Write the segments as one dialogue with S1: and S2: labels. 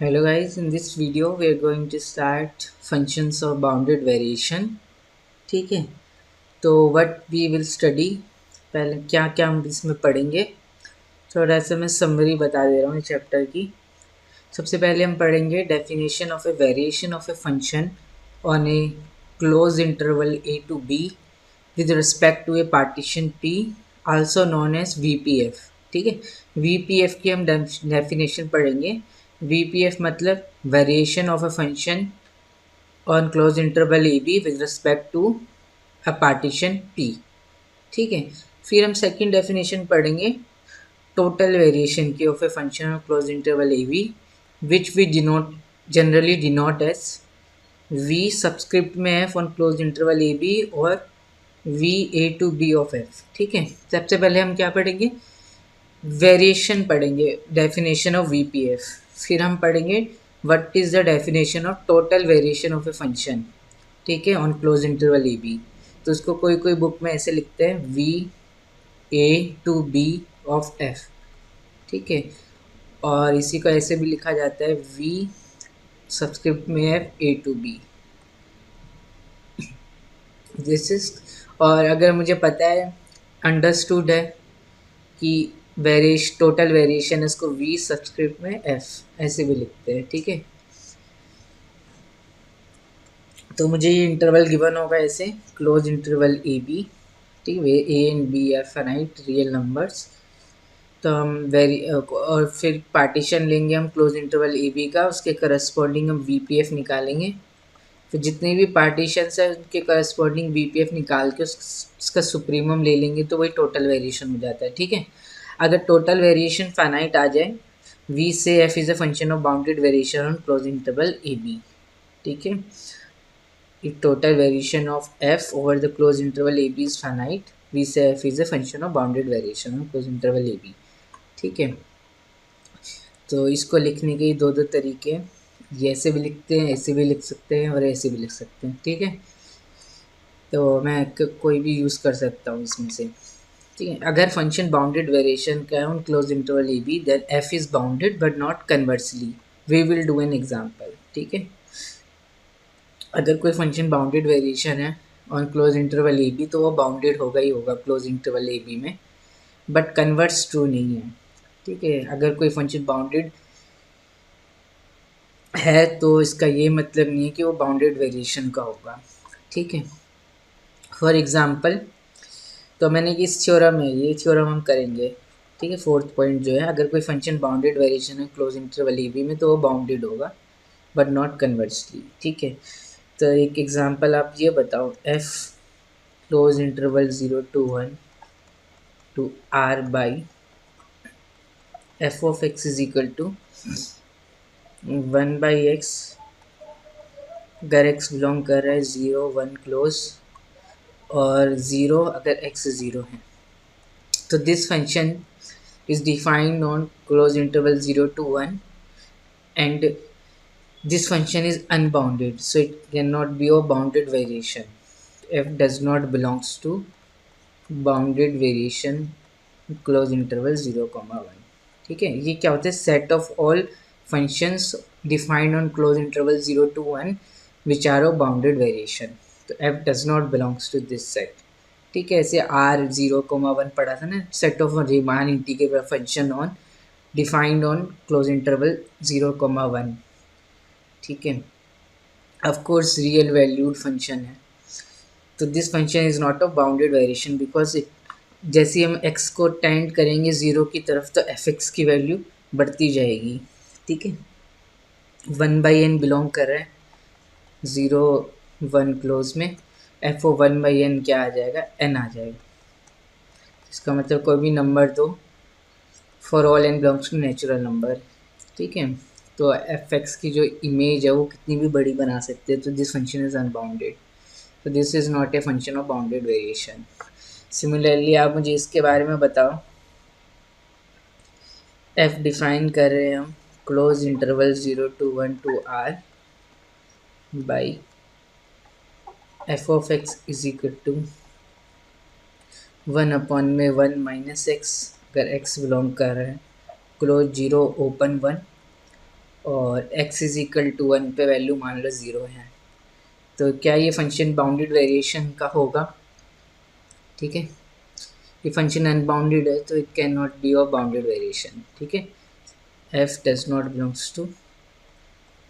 S1: Hello guys, in this video we are going to start functions of bounded variation. ठीक है, तो what we will study, पहले क्या क्या हम इसमें पढ़ेंगे, थोड़ा सा मैं समरी बता दे रहा हूँ चैप्टर की। सबसे पहले हम पढ़ेंगे definition of A variation of a function on A close interval a to b with respect to a partition p, also known as VPF। ठीक है, VPF की हम डेफिनेशन पढ़ेंगे। VPF मतलब variation of a function on close interval A B with respect to a partition P. ठीक है, फिर हम सेकंड डेफिनेशन पढ़ेंगे टोटल वेरिएशन की of a function of close interval A B which we denote generally denote as V subscript में F on close interval A B और V A to B of F. ठीक है, सबसे पहले हम क्या पढ़ेंगे, वेरिएशन पढ़ेंगे, डेफिनेशन ऑफ VPF। फिर हम पढ़ेंगे what is the definition of total variation of a function. ठीक है, on close interval A b. तो उसको कोई कोई बुक में ऐसे लिखते हैं V A to B of F. ठीक है, और इसी को ऐसे भी लिखा जाता है वी सबस्क्रिप्ट में f a to b. This is, और अगर मुझे पता है, अंडरस्टूड है कि टोटल वेरिएशन इसको वी सबस्क्रिप्ट में एफ ऐसे भी लिखते हैं। ठीक है, तो मुझे ये इंटरवल गिवन होगा ऐसे क्लोज इंटरवल ए बी। ठीक है, a and B are finite real numbers. तो हम और फिर पार्टीशन लेंगे हम क्लोज इंटरवल ए बी का, उसके करस्पॉन्डिंग हम VPF निकालेंगे। फिर जितनी भी पार्टीशंस है उनके करस्पॉन्डिंग VPF निकाल के उसका सुप्रीमम ले लेंगे, तो वही टोटल वेरिएशन हो जाता है। ठीक है, अगर टोटल वेरिएशन फाइनाइट आ जाए, V से F is a function of bounded variation on close interval A B. ठीक है, if total variation of f over the closed interval a b is finite, V से F is a function of bounded variation on closed interval a b। ठीक है, तो इसको लिखने के दो दो तरीके हैं, ये ऐसे भी लिखते हैं, ऐसे भी लिख सकते हैं और ऐसे भी लिख सकते हैं। ठीक है, तो मैं कोई भी यूज़ कर सकता हूँ इसमें से। ठीक है, अगर फंक्शन बाउंडेड वेरिएशन का है on close interval A B, then F is bounded but not conversely. We will do an example. ठीक है, अगर कोई फंक्शन बाउंडेड वेरिएशन है on close interval A b, तो वो बाउंडेड होगा ही होगा क्लोज इंटरवल ए बी में, बट कन्वर्स ट्रू नहीं है। ठीक है, अगर कोई फंक्शन बाउंडेड है तो इसका ये मतलब नहीं है कि वो बाउंडेड वेरिएशन का होगा। ठीक है, फॉर एग्जांपल, तो मैंने कि इस थ्योरम है, ये थ्योरम हम करेंगे। ठीक है, फोर्थ पॉइंट जो है, अगर कोई फंक्शन बाउंडेड वेरिएशन है क्लोज इंटरवल ए बी में, तो वो बाउंडेड होगा बट नॉट कन्वर्सली। ठीक है, तो एक एग्जांपल आप ये बताओ, F close interval 0 to 1 to r by f of x is equal to 1 by x, अगर x बिलोंग कर रहा है 0 1 क्लोज और 0 अगर x 0 है, तो this function is defined on close interval 0 to 1 and this function is unbounded, so it cannot be a bounded variation. F does not belongs to bounded variation close interval 0,1। ठीक है, ये क्या होता है, set of all functions defined on close interval 0 to 1 which are of bounded variation. तो F does not belongs to this set. ठीक है, ऐसे R 0,1 पढ़ा था ना, set of Riemann integral function on defined on close interval 0,1। ठीक है, of course real valued function है, तो this function is not of bounded variation because it, जैसे हम x को टेंड करेंगे 0 की तरफ, तो f(x) की वैल्यू बढ़ती जाएगी। ठीक है, 1/n बिलोंग कर रहा है 0 1 क्लोज में, f ओ 1/n क्या आ जाएगा, n आ जाएगा। इसका मतलब कोई भी नंबर दो for all n belongs to natural number. ठीक है, तो f(x) की जो इमेज है वो कितनी भी बड़ी बना सकते हैं, तो दिस फंक्शन इज़ अनबाउंडेड, तो this is not a function of bounded variation. Similarly आप मुझे इसके बारे में बताओ, f डिफाइन कर रहे हैं हम close interval 0 to 1 to r by f of x is equal to 1/(1 minus x), अगर x बिलोंग कर रहा है क्लोज 0 ओपन 1, और x इज इक्वल टू 1 पे वैल्यू मान लो 0 है, तो क्या ये फंक्शन बाउंडेड वेरिएशन का होगा? ठीक है, ये फंक्शन अनबाउंडेड है तो it can not be of bounded variation. ठीक है, f does not belongs to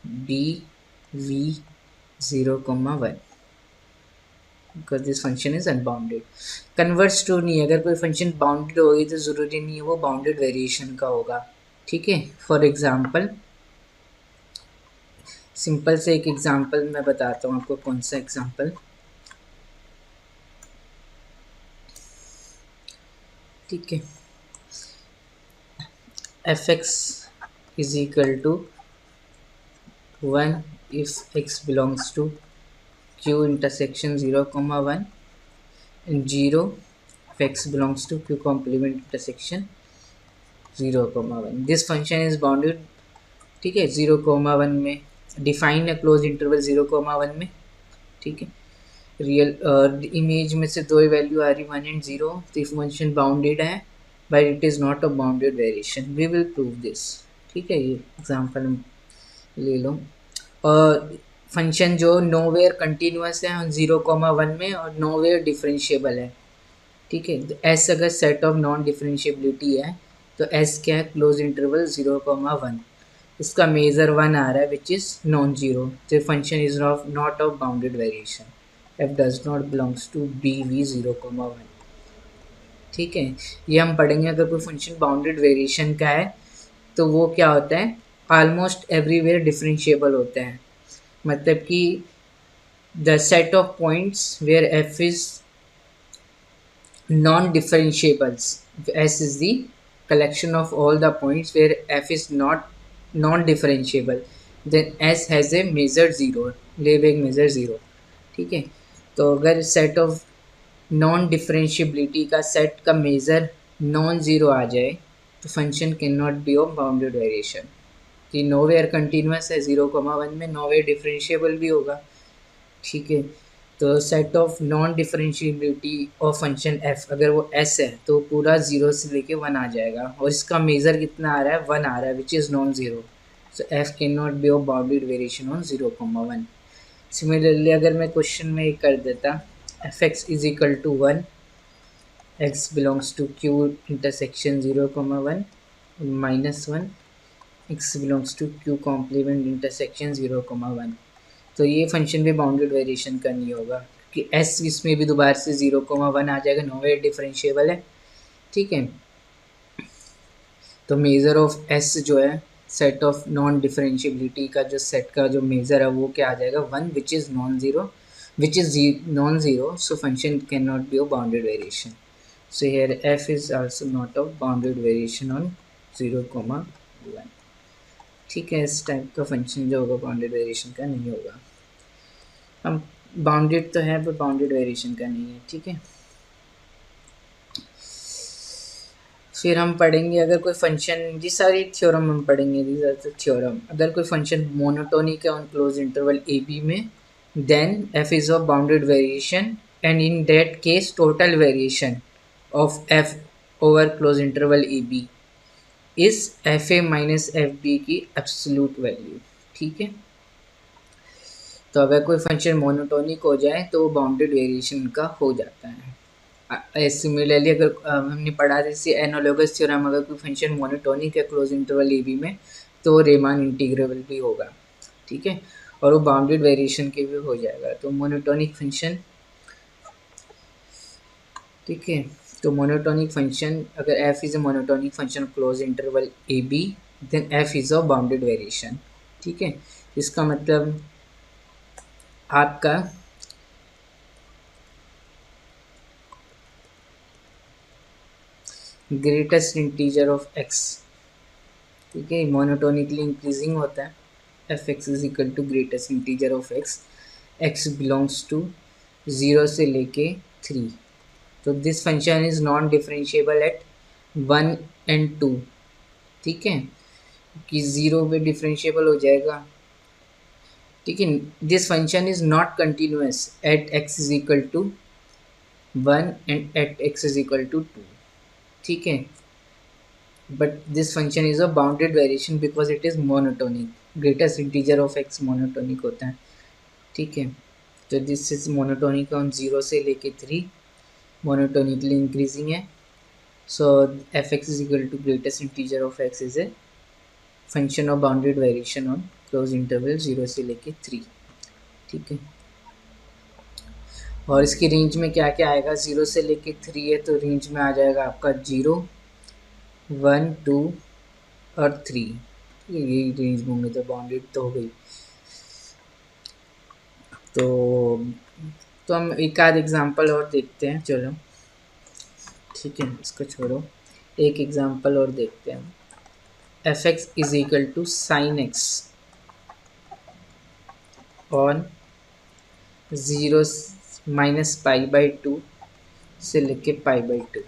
S1: B V 0,1 because this function is unbounded. Converse true नहीं, अगर कोई फंक्शन बाउंडेड होगी तो ज़रूरी नहीं है वो बाउंडेड वेरिएशन का होगा। ठीक है, फॉर एग्जाम्पल सिंपल से एक एग्जाम्पल मैं बताता हूँ आपको। कौन सा एग्जाम्पल? ठीक है, F x is equal to 1 if x belongs to q intersection 0,1 and 0 if x belongs to q complement intersection 0,1। This function is bounded. ठीक है, 0,1 में डिफाइन है क्लोज इंटरवल 0,1 में। ठीक है, रियल इमेज में से दो ही वैल्यू आ रही 1 एंड 0, तो इफ फंक्शन बाउंडेड है but it is not a bounded variation. We will prove this. ठीक है, ये एग्जाम्पल ले लो। और फंक्शन जो नोवेयर कंटिन्यूस है 0,1 में और नोवेयर डिफरेंशिएबल है। ठीक है, तो एस अगर सेट ऑफ नॉन डिफरेंशिएबिलिटी है तो एस क्या है? क्लोज इंटरवल 0,1, इसका मेजर 1 आ रहा है विच इज़ नॉन जीरो, तो function is not of bounded variation. F does not belongs to B V 0,1। ठीक है, ये हम पढ़ेंगे। अगर कोई फंक्शन बाउंडेड वेरिएशन का है तो वो क्या होता है? ऑलमोस्ट एवरीवेयर डिफरेंशिएबल होता है। मतलब कि the set of points where f is non-differentiables, S is the collection of all the points where f is not non-differentiable, then S has a measure 0, Lebesgue measure 0। ठीक है, तो अगर set of non differentiability का set का major non zero आ जाए तो function can not be of bounded variation. कि nowhere continuous है 0,1 में, नोवेयर डिफरेंशिएबल भी होगा। ठीक है, तो set of non differentiability of function F अगर वो एस है तो पूरा 0 से लेके 1 आ जाएगा, और इसका मेजर कितना आ रहा है? 1 आ रहा है which is non zero. So f can not be of bounded variation on 0,1। Similarly अगर मैं क्वेश्चन में एक कर देता, f x is equal to 1, x belongs to Q intersection 0,1 -1, x belongs to Q complement intersection 0,1, तो ये function भी bounded variation का नहीं होगा कि एस इसमें भी दोबारा से 0,1 आ जाएगा, नोवेयर डिफरेंशिएबल है। ठीक है, तो मेजर ऑफ एस जो है सेट ऑफ नॉन डिफरेंशिएबिलिटी का जो सेट का जो मेजर है वो क्या आ जाएगा? 1 which is non zero, which is non zero, so function can not be of bounded variation. So here F is also not of bounded variation on 0,1। ठीक है, इस टाइप का फंक्शन जो होगा बाउंडेड वेरिएशन का नहीं होगा। हम बाउंडेड तो है पर बाउंडेड वेरिएशन का नहीं है। ठीक है, फिर हम पढ़ेंगे अगर कोई फंक्शन, ये सारी थ्योरम हम पढ़ेंगे, दीज आर द थ्योरम। अगर कोई फंक्शन मोनोटोनिक है on close interval A B में, then F is of bounded variation, and in that case total variation of F over close interval A B is F A minus F B की absolute value. ठीक है, तो अगर कोई function monotonic हो जाए तो वो बाउंडेड वेरिएशन का हो जाता है। सिमिलरली अगर हमने पढ़ा जैसे एनालोगस थ्योरम, अगर कोई फंक्शन मोनोटोनिक है क्लोज इंटरवल ए बी में तो रीमान इंटीग्रेबल भी होगा। ठीक है, और वो बाउंडेड वेरिएशन के भी हो जाएगा। तो मोनोटोनिक फंक्शन, ठीक है, तो मोनोटोनिक फंक्शन अगर f is a monotonic function close interval A B then f is of bounded variation. ठीक है, इसका मतलब आपका ग्रेटेस्ट इंटीजर ऑफ x, ठीक है, मोनोटोनिकली इंक्रीजिंग होता है, F x is equal to greatest integer of x, x belongs to 0 से लेके 3। तो this function is non differentiable at 1 and 2। ठीक है, कि 0 पे डिफरेंशिएबल हो जाएगा। ठीक है, this function is not continuous at x is equal to 1 and at x is equal to 2। ठीक है, but this function is a bounded variation because it is monotonic। Greatest integer of x monotonic होता है, ठीक है। तो this is monotonic on 0 से लेके 3, monotonically increasing है। So F x is equal to greatest integer of X is a function of bounded variation on close interval 0 से लेके 3, ठीक है। और इसकी रेंज में क्या क्या आएगा, 0 से लेके 3 है तो रेंज में आ जाएगा आपका 0, 1, 2 और 3, यही रेंज में होंगे, तो बाउंडेड तो हो गई। तो हम एक आध एग्जांपल और देखते हैं, चलो ठीक है, इसको छोड़ो, एक एग्जांपल और देखते हैं। F x is equal to sine x on 0 minus pi by 2 से लेके पाई बाई 2।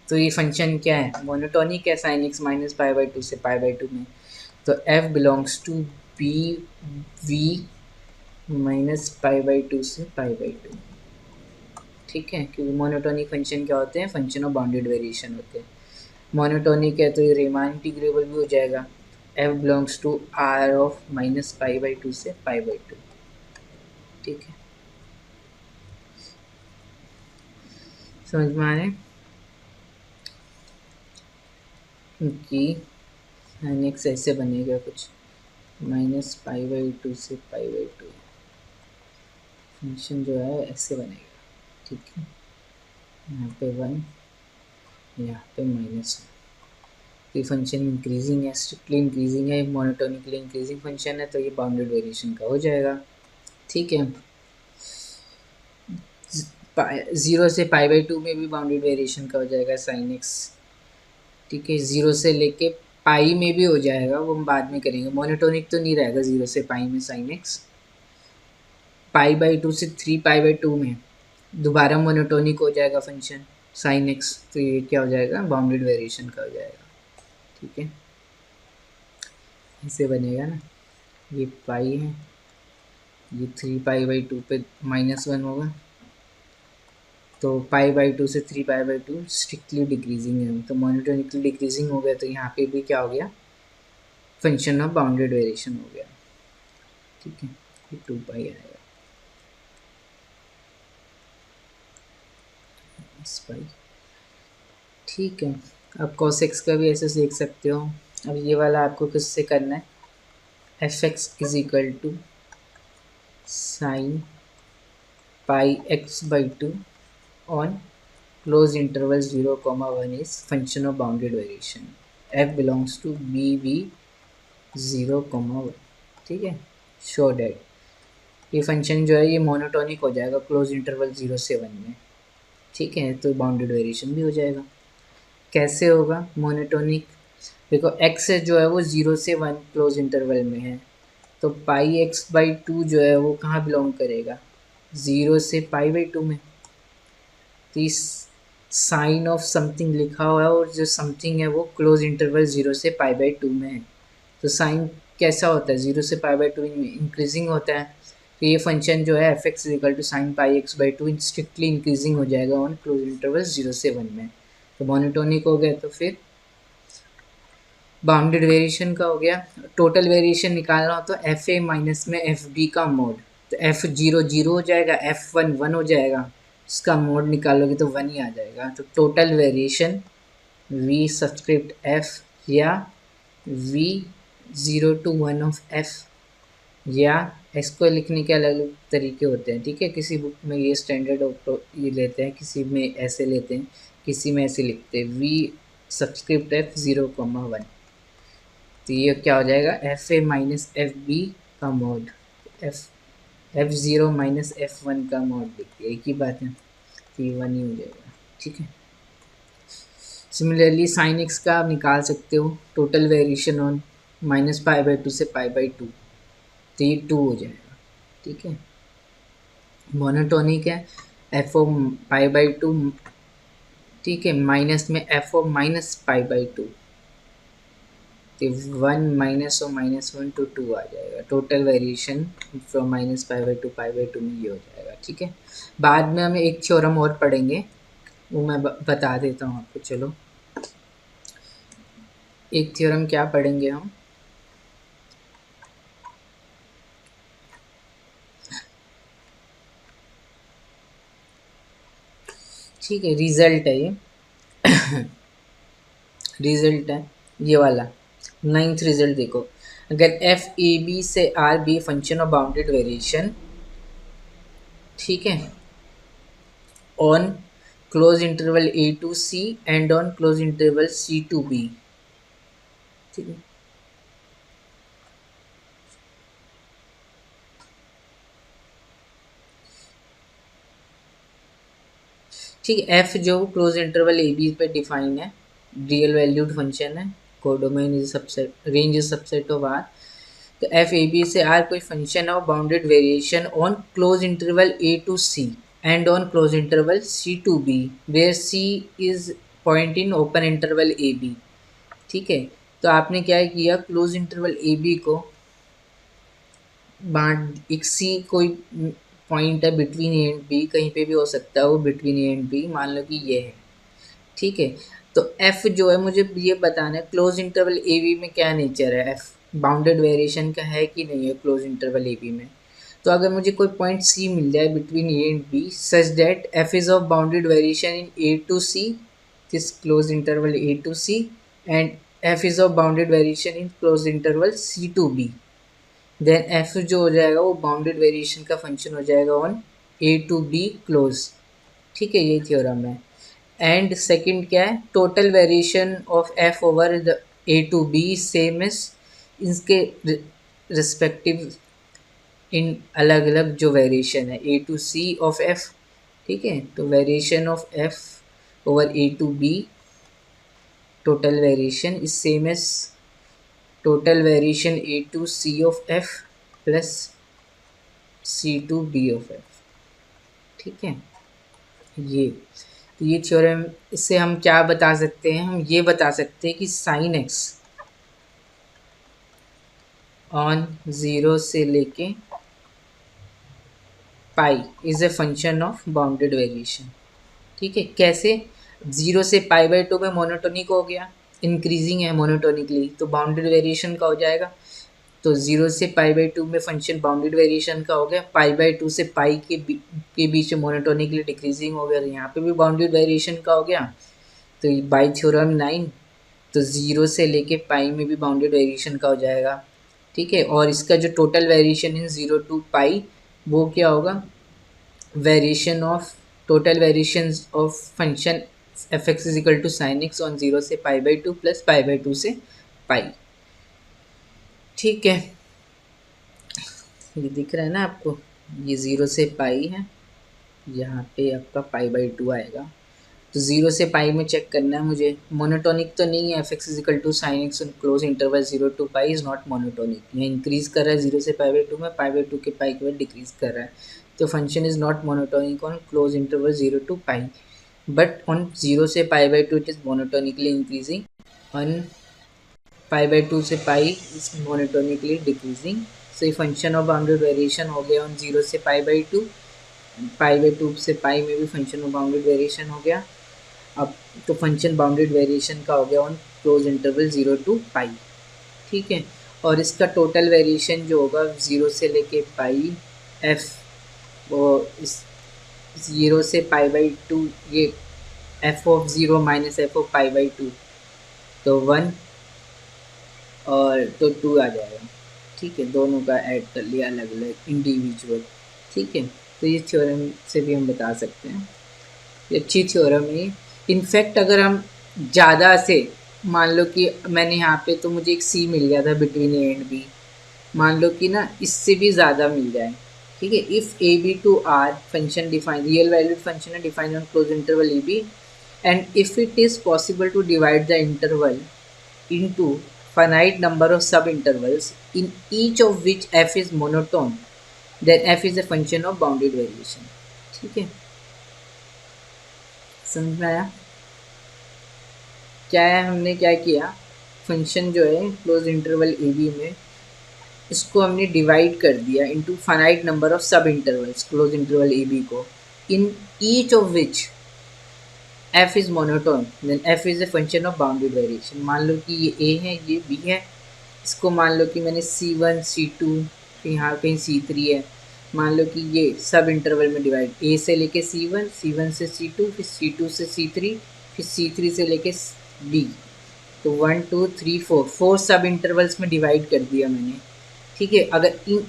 S1: तो ये फंक्शन क्या है, मोनोटोनिक है, sine x minus pi by 2 से पाई बाई 2 में। तो f belongs to B V minus pi by 2 से पाई बाई 2, ठीक है। क्योंकि मोनोटोनिक फंक्शन क्या होते हैं, फंक्शन ऑफ बाउंडेड वेरिएशन होते हैं। मोनोटोनिक है तो ये रीमान इंटीग्रेबल भी हो जाएगा। F belongs to R of minus pi by 2 से पाई बाई 2, ठीक है। समझ में आ रहे हैं कि साइन एक्स ऐसे बनेगा कुछ, माइनस पाई बाई 2 से पाई बाई 2 फंक्शन जो है ऐसे बनेगा, ठीक है। यहाँ पे 1, यहाँ पे -1। ये फंक्शन इंक्रीजिंग है, स्ट्रिक्टली इंक्रीजिंग है, मोनोटोनिकली इंक्रीजिंग फंक्शन है, तो ये बाउंडेड वेरिएशन का हो जाएगा, ठीक है। 0 से पाई बाई 2 में भी बाउंडेड वेरिएशन का हो जाएगा साइन एक्स, ठीक है। 0 से लेके पाई में भी हो जाएगा, वो हम बाद में करेंगे। मोनोटोनिक तो नहीं रहेगा 0 से पाई में साइन एक्स। पाई बाई 2 से 3 पाई बाई 2 में दोबारा मोनोटोनिक हो जाएगा फंक्शन साइन एक्स, तो ये क्या हो जाएगा, बाउंडेड वेरिएशन का हो जाएगा, ठीक है। ऐसे बनेगा ना, ये पाई है, ये 3 पाई बाई 2 पे -1 होगा, तो पाई बाई 2 से 3 पाई बाई 2 स्ट्रिक्टली डिक्रीजिंग है, तो मोनोटोनिकली डिक्रीजिंग हो गया, तो यहाँ पे भी क्या हो गया, फंक्शन ऑफ बाउंडेड वेरिएशन हो गया, ठीक है। ये 2 पाई आएगा पाई, ठीक है। अब cos x का भी ऐसे देख सकते हो। अब ये वाला आपको किससे करना है, F x is equal to sine pi x by 2 on close interval 0, 1 is function of bounded variation, f belongs to B V 0, 1, ठीक है। शो डैट ये फंक्शन जो है ये मोनोटोनिक हो जाएगा क्लोज इंटरवल 0 से 1 में, ठीक है। तो बाउंडेड वेरिएशन भी हो जाएगा। कैसे होगा मोनोटोनिक, देखो x है जो है वो 0 से 1 क्लोज इंटरवल में है, तो पाई एक्स बाई 2 जो है वो कहाँ बिलोंग करेगा, 0 से पाई बाई 2 में। तो इस साइन ऑफ समथिंग लिखा हुआ है और जो समथिंग है वो क्लोज इंटरवल 0 से पाई बाई 2 में है, तो साइन कैसा होता है, 0 से पाई बाई 2 इंक्रीजिंग होता है। तो ये फंक्शन जो है F x equal to sine pi x by 2 strictly increasing हो जाएगा ऑन क्लोज इंटरवल 0 से 1 में, तो मोनोटोनिक हो गया। तो फिर बाउंडेड वेरिएशन का हो गया। टोटल वेरिएशन निकालना हो तो एफ ए माइनस में एफ बी का मोड, तो एफ 0 0 हो जाएगा, एफ 1 1 हो जाएगा, इसका मोड निकालोगे तो 1 ही आ जाएगा। तो total variation we subscript F या वी 0 to 1 ऑफ एफ, या इसको लिखने के अलग अलग तरीके होते हैं, ठीक है। किसी बुक में ये स्टैंडर्ड ये लेते हैं, किसी में ऐसे लेते हैं, किसी में ऐसे लिखते हैं वी सब्सक्रिप्ट एफ 0, 1। तो ये क्या हो जाएगा, एफ ए माइनस एफ बी का मोड, एफ 0 माइनस एफ 1 का मोड लिखते एक ही बात है, तो ये 1 ही हो जाएगा, ठीक है। सिमिलरली साइन एक्स का आप निकाल सकते हो, total variation on minus pi by 2 से पाई बाई 2, तो ये 2 हो जाएगा, ठीक है। मोनोटोनिक है एफ ओ पाई बाई 2, ठीक है, माइनस में f o minus pi by 2, तो 1 -1 to 2 आ जाएगा। Total variation from minus pi by 2 pi by 2 में ये हो जाएगा, ठीक है। बाद में हम एक थ्योरम और पढ़ेंगे, वो मैं बता देता हूँ आपको। चलो एक थ्योरम क्या पढ़ेंगे हम, ठीक है, रिजल्ट है ये, रिजल्ट है ये वाला। नाइन्थ रिजल्ट देखो, अगर एफ ए बी से R b function of bounded variation, ठीक है, on close interval a to c and on close interval c to b, ठीक है। ठीक है, एफ जो क्लोज इंटरवल ए बी पे डिफाइन है, रियल वैल्यूड फंक्शन है, codomain is subset, range is subset of R. तो एफ ए बी से आर कोई function of bounded variation on close interval a to c and on close interval c to b where c is point in open interval A B, ठीक है। तो आपने क्या किया, close interval ए B को बांट, एक सी कोई पॉइंट है बिटवीन ए एंड बी, कहीं पे भी हो सकता है वो बिटवीन ए एंड बी, मान लो कि ये है, ठीक है। तो एफ जो है मुझे ये बताना है क्लोज इंटरवल ए बी में क्या नेचर है, एफ बाउंडेड वेरिएशन का है कि नहीं है क्लोज इंटरवल ए बी में। तो अगर मुझे कोई पॉइंट सी मिल जाए between a and b such that f is of bounded variation in a to c, this close interval a to c, and f is of bounded variation in close interval c to b, then f जो हो जाएगा वो bounded variation का function हो जाएगा on a to b close, ठीक है, ये थ्योरम है। एंड सेकंड क्या है, total variation of F over the a to b same is इसके रिस्पेक्टिव इन अलग अलग जो वेरिएशन है a to c of F, ठीक है। तो variation of F over a to b, total variation is same as total variation a to c of f plus c to B of F, ठीक है। ये तो ये theorem, इससे हम क्या बता सकते हैं, हम ये बता सकते हैं कि साइन एक्स ऑन ज़ीरो से लेके pi is a function of bounded variation, ठीक है। कैसे, ज़ीरो से पाई बाई टू में मोनोटोनिक हो गया, इंक्रीजिंग है मोनोटोनिकली, तो बाउंडेड वेरिएशन का हो जाएगा। तो ज़ीरो से पाई बाई टू में फंक्शन बाउंडेड वेरिएशन का हो गया, पाई बाई टू से पाई के बीच में मोनोटोनिकली डिक्रीजिंग हो गया, तो यहाँ पे भी बाउंडेड वेरिएशन का हो गया। तो बाई थ्योरम 9, तो ज़ीरो से लेके पाई में भी बाउंडेड वेरिएशन का हो जाएगा, ठीक है। और इसका जो total variation in zero to pi वो क्या होगा, variation of total variation of function F x is equal to sine x on zero से pi by two plus pi by two से पाई, ठीक है। ये दिख रहा है ना आपको, ये ज़ीरो से पाई है, यहाँ पे आपका पाई बाई टू आएगा। तो ज़ीरो से पाई में चेक करना है मुझे, मोनोटोनिक तो नहीं है, F x is equal to sine x close interval zero to pi is not monotonic, ये इंक्रीज़ कर रहा है ज़ीरो से पाई बाई टू में, पाई बाई टू के पाई के बाद डिक्रीज़ कर रहा है, तो function is not monotonic on close interval zero to pi, but on zero से pi by two it is monotonically increasing, on pi by two से pi is monotonically decreasing. So ये फंक्शन ऑफ बाउंडेड वेरिएशन हो गया on zero से pi by to, pi by two से पाई में भी function of bounded variation हो गया। अब तो फंक्शन बाउंडेड वेरिएशन का हो गया on close interval zero to pi, ठीक है। और इसका टोटल वेरिएशन जो होगा ज़ीरो से लेके पाई एफ, वो इस ज़ीरो से पाई बाई टू, ये F of zero minus F of pi by to, तो 1 और तो 2 आ जाएगा, ठीक है। दोनों का ऐड कर लिया अलग अलग इंडिविजुअल, ठीक है। तो ये थ्योरम से भी हम बता सकते हैं, ये अच्छी थ्योरम है। इनफैक्ट अगर हम ज़्यादा से, मान लो कि मैंने यहाँ पे तो मुझे एक सी मिल गया था बिटवीन ए एंड बी, मान लो कि ना इससे भी ज़्यादा मिल जाए, ठीक है। If A B to R function define, real valued function है define on close interval A B, and if it is possible to divide the interval into finite number of sub intervals in each of which f is monotone, then f is a function of bounded variation, ठीक है। समझ में आया क्या है, हमने क्या किया, फंक्शन जो है क्लोज इंटरवल ए बी में, इसको हमने डिवाइड कर दिया into finite number of sub intervals close interval A B को, in each of which f is monotone, then f is a function of bounded variation। मान लो कि ये a है, ये b है, इसको मान लो कि मैंने c1 c2, यहाँ कहीं c3 है, मान लो कि ये सब इंटरवल में डिवाइड, ए से लेके C1, C1 से C2, फिर C2 से C3, फिर C3 से लेके D। तो 1 2 3 4 सब इंटरवल्स में डिवाइड कर दिया मैंने। ठीक है, अगर in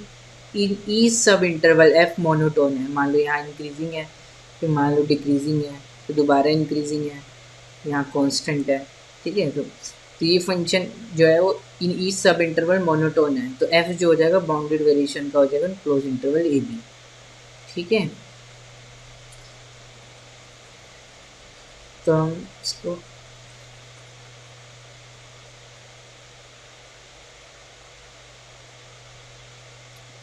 S1: in each sub interval F monotone है, मान लो यहाँ इंक्रीजिंग है, फिर मान लो डिक्रीजिंग है, फिर दोबारा इंक्रीजिंग है, यहाँ कांस्टेंट है। ठीक है, तो ये फंक्शन जो है वो इन ईच सब इंटरवल मोनोटोन है, तो एफ जो हो जाएगा बाउंडेड वेरिएशन का हो जाएगा क्लोज इंटरवल ए बी। ठीक है, तो हम इसको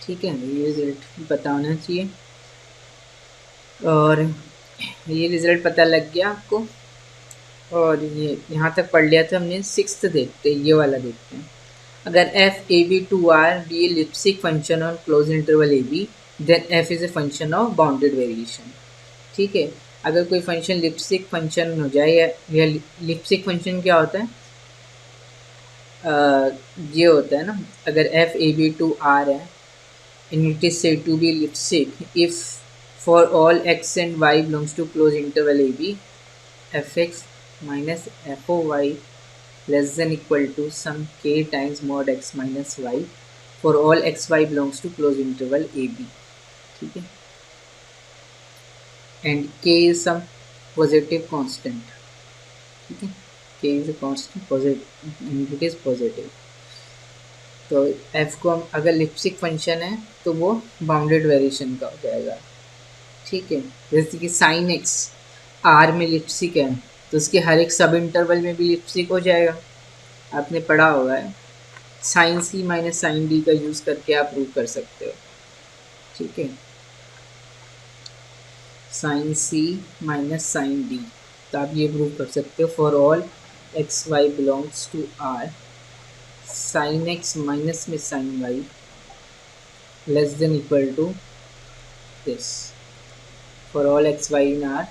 S1: ठीक है, ये रिजल्ट पता होना चाहिए। और ये रिजल्ट पता लग गया आपको, और ये यहाँ तक पढ़ लिया था हमने। सिक्स्थ देखते हैं, ये वाला देखते हैं। अगर F A B to R be a Lipschitz function on close interval A B, then F is a function of bounded variation. ठीक है, अगर कोई फंक्शन लिप्सिक फंक्शन हो जाए, या लिप्सिक फंक्शन क्या होता है, ये होता है ना, अगर F A B to R है and it is said to be elliptic if for all x and y belongs to closed interval ab, fx minus f of y less than equal to some k times mod x minus y for all x y belongs to closed interval ab. ठीक है, and k is some positive constant. ठीक है, k is a constant positive and it is positive. तो f को हम अगर लिप्सिक function है तो वो बाउंडेड वेरिएशन का हो जाएगा। ठीक है, जैसे कि साइन एक्स आर में लिप्सिक है, तो उसके हर एक सब इंटरवल में भी लिप्सिक हो जाएगा। आपने पढ़ा होगा है, sine C minus sine D का यूज़ करके आप प्रूव कर सकते हो। ठीक है, sine C minus sine D, तो आप ये प्रूव कर सकते हो for all X Y belongs to R, sine x minus में sine Y less than equal to this for all x y in R.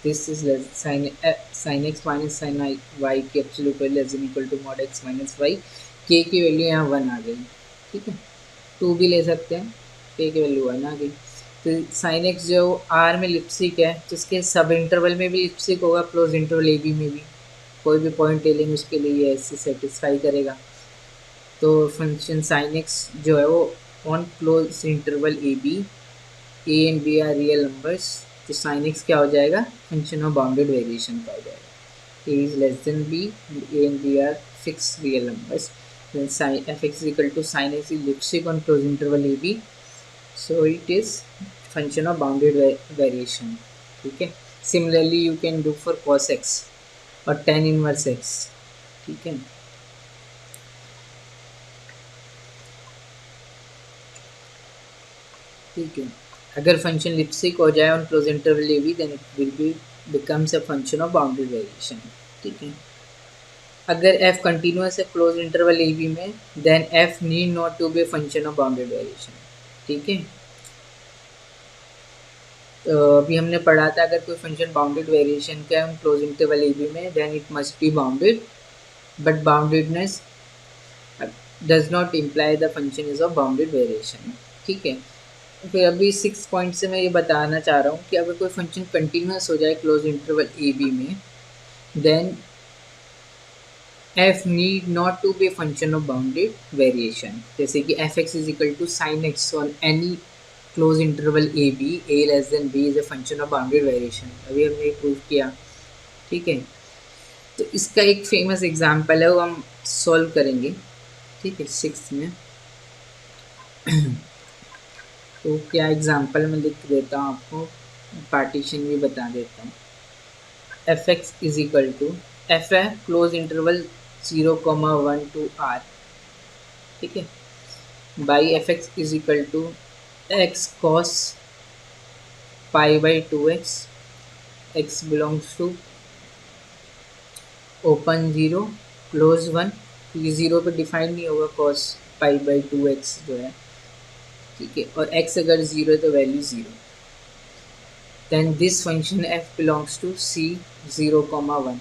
S1: This is less sin x minus sin y की absolute value less than equal to mod x minus y। k की value यहाँ 1 आ गई। ठीक है, 2 भी ले सकते हैं, k की वैल्यू 1 आ गई। तो sin x जो R में लिप्सिक है, तो उसके सब इंटरवल में भी लिप्सिक होगा, क्लोज इंटरवल ए बी में भी। कोई भी पॉइंट ले लेंगे उसके लिए ये ऐसे सेटिस्फाई करेगा। तो फंक्शन sin x जो है वो on close interval A b, A and B are real numbers, तो साइन एक्स क्या हो जाएगा, फंक्शन ऑफ बाउंडेड वेरिएशन का हो जाएगा। A is less than B, A and B are fix real numbers, then sin fx is equal to sin x is elliptic on closed interval a b, so it is function of bounded variation. ठीक है, similarly you can do for cos x और tan inverse x. ठीक है, ठीक है, अगर function Lipschitz हो जाए on close interval A B, then it will be becomes a function of bounded variation. ठीक है, अगर एफ कंटिन्यूअस है क्लोज इंटरवल ए बी में, then f need not to be function of bounded variation. ठीक है, तो अभी हमने पढ़ा था अगर कोई फंक्शन बाउंडेड वेरिएशन का है क्लोज इंटरवल ए बी में, then it must be bounded, but boundedness does not imply the function is of bounded variation. ठीक है, फिर अभी 6 पॉइंट से मैं ये बताना चाह रहा हूँ कि अगर कोई फंक्शन कंटिन्यूअस हो जाए क्लोज इंटरवल ए बी में, then f need not to be function of bounded variation. जैसे कि f x is equal to sine x on any close interval A b, a less than b is a function of bounded variation. अभी हमने prove किया। ठीक है, तो इसका एक फेमस एग्जाम्पल है, वो हम सॉल्व करेंगे। ठीक है, 6 में तो क्या एग्जाम्पल में लिख देता हूँ आपको, पार्टीशन भी बता देता हूँ। F x is equal to f है क्लोज इंटरवल 0,1 to r। ठीक है, by f x is equal to x cos pi by 2x, x belongs to open 0 close 1, क्योंकि 0 पे डिफाइन नहीं होगा कॉस पाई बाई 2x जो है। ठीक है, और x अगर 0 है तो value 0। Then this function f belongs to c 0,1।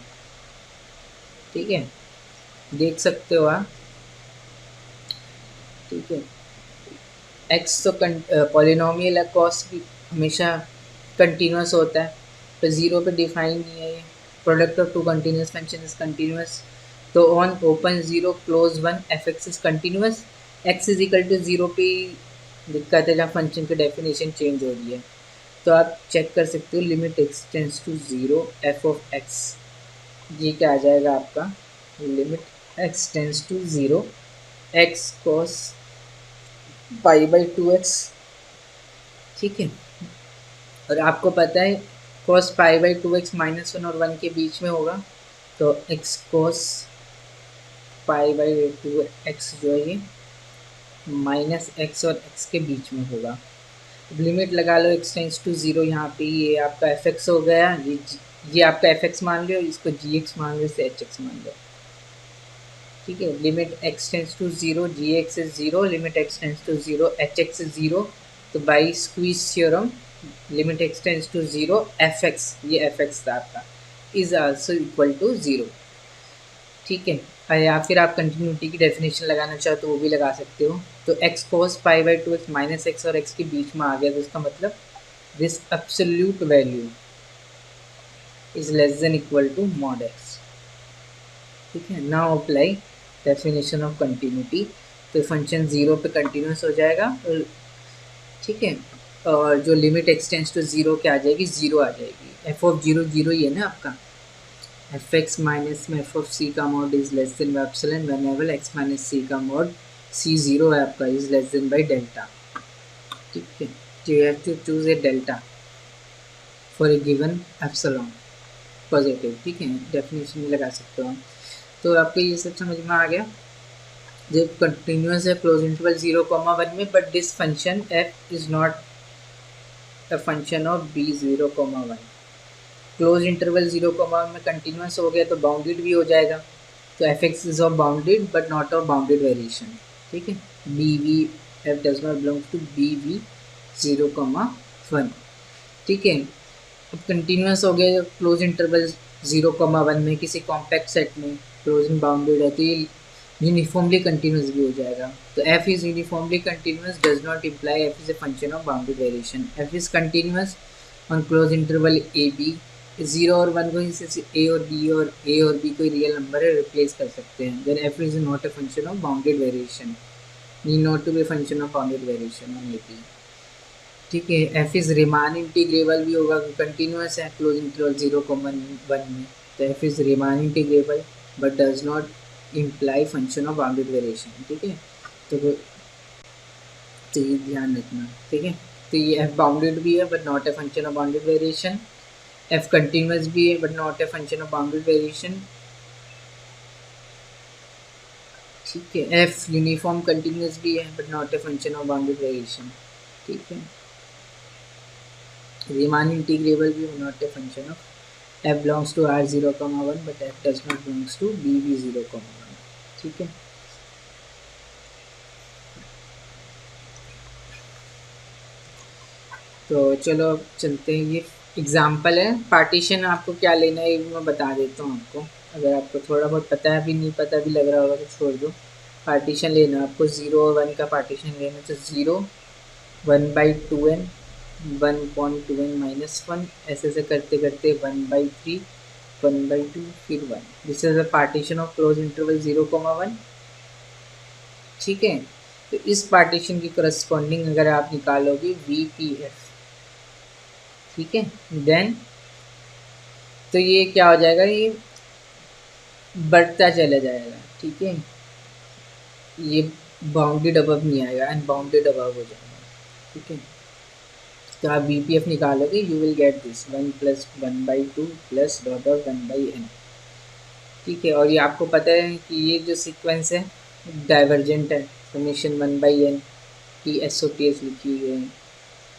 S1: ठीक है, देख सकते हो आप। ठीक है, एक्स तो पॉलिनोमियल है, कॉस भी हमेशा कंटिन्यूस होता है, तो ज़ीरो पे डिफाइन नहीं है ये। Product of two continuous function is continuous, तो on open zero close one F x is continuous. X is equal to zero पे दिक्कत है जहाँ फंक्शन की डेफिनेशन चेंज हो रही है। तो आप चेक कर सकते हो limit x tends to zero f of x, ये क्या आ जाएगा आपका, limit x tends to zero x cos pi by two x. ठीक है, और आपको पता है cos pi by two x minus one और वन के बीच में होगा, तो x cos pi by two x जो है ये माइनस एक्स और एक्स के बीच में होगा। अब लिमिट लगा लो एक्स टेंस टू ज़ीरो, यहाँ पे ये आपका एफ एक्स हो गया, ये आपका एफ एक्स मान लो, इसको जी एक्स मान लो, इसे एच एक्स मान लो। ठीक है, limit x tends to zero g x is zero, limit x tends to zero h x is zero. तो by squeeze theorem limit x tends to zero f x, ये f x था आपका, is also equal to zero. ठीक है, या फिर आप continuity की डेफिनेशन लगाना चाहो तो वो भी लगा सकते हो। तो x cos pi by two x minus x और एक्स के बीच में आ गया, तो इसका मतलब this absolute value is less than equal to mod x. ठीक है, now apply definition of continuity, तो फंक्शन ज़ीरो पे कंटिन्यूस हो जाएगा। ठीक है, और जो लिमिट एक्सटेंस टू ज़ीरो क्या आ जाएगी, ज़ीरो आ जाएगी। एफ ऑफ जीरो जीरो ही है ना आपका, एफ एक्स माइनस में एफ ऑफ सी का mod is less than epsilon whenever x minus c का मॉड सी ज़ीरो है आपका, is less than by delta. ठीक है, तो you have to choose a delta for a given epsilon positive. ठीक है, definition में लगा सकते हो। तो आपको ये सब समझ में आ गया, जब कंटिन्यूस है क्लोज इंटरवल 0,1 में, but this function f is not a function of b 0,1। Close interval 0,1 में कंटिन्यूस हो गया तो बाउंडेड भी हो जाएगा, तो f x is of bounded but not of bounded variation. ठीक है, B V f does not belongs to B V 0,1। ठीक है, अब कंटिन्यूस हो गया क्लोज इंटरवल 0,1 में किसी कॉम्पैक्ट सेट में क्लोज इन बाउंडेड है, तो ये यूनिफॉर्मली कंटिन्यूस भी हो जाएगा। तो f is uniformly continuous does not imply f is a function of bounded variation. f is continuous on close interval A b, zero और वन को इसे ए और बी कोई रियल नंबर है रिप्लेस कर सकते हैं, then f is not a function of bounded variation, need not to be function of bounded variation on a B. ठीक है, एफ इज रिमान इंटीग्रेबल भी होगा, कंटिन्यूस है क्लोज इंटरवल 0,1 में, तो F is Riemann integrable but does not imply function of bounded variation. ठीक है, तो ये ध्यान रखना। ठीक है, तो ये एफ बाउंडेड भी है but not a function of bounded variation, F continuous भी है but not a function of bounded variation. ठीक है, एफ यूनिफॉर्म कंटिन्यूस भी है but not a function of bounded variation. ठीक है, Riemann integrable भी not a function of f belongs to r 0,1 but f does not belongs to b v 0,1। ठीक है, तो चलो अब चलते हैं, ये एग्जाम्पल है। पार्टीशन आपको क्या लेना है ये मैं बता देता हूँ आपको, अगर आपको थोड़ा बहुत पता है, भी नहीं पता भी लग रहा होगा तो छोड़ दो। पार्टीशन लेना आपको 0 और 1 का पार्टीशन लेना, तो 0 1/2n 1/2n माइनस वन, ऐसे ऐसे करते करते 1/3 1/2 फिर 1, this is a partition of close interval 0,1। ठीक है, तो इस पार्टीशन की करस्पॉन्डिंग अगर आप निकालोगे वी पी एफ, ठीक है, देन तो ये क्या हो जाएगा, ये बढ़ता चला जाएगा। ठीक है, ये बाउंडेड अबव नहीं आएगा, अनबाउंडेड अबव हो जाएगा। ठीक है, तो आप वी पी एफ निकालोगे, you will get this 1 + 1/2 plus dot of 1/n। ठीक है, और ये आपको पता है कि ये जो सीक्वेंस है डाइवर्जेंट है, समेशन 1/n की एस ओ टी एस लिखी हुई है,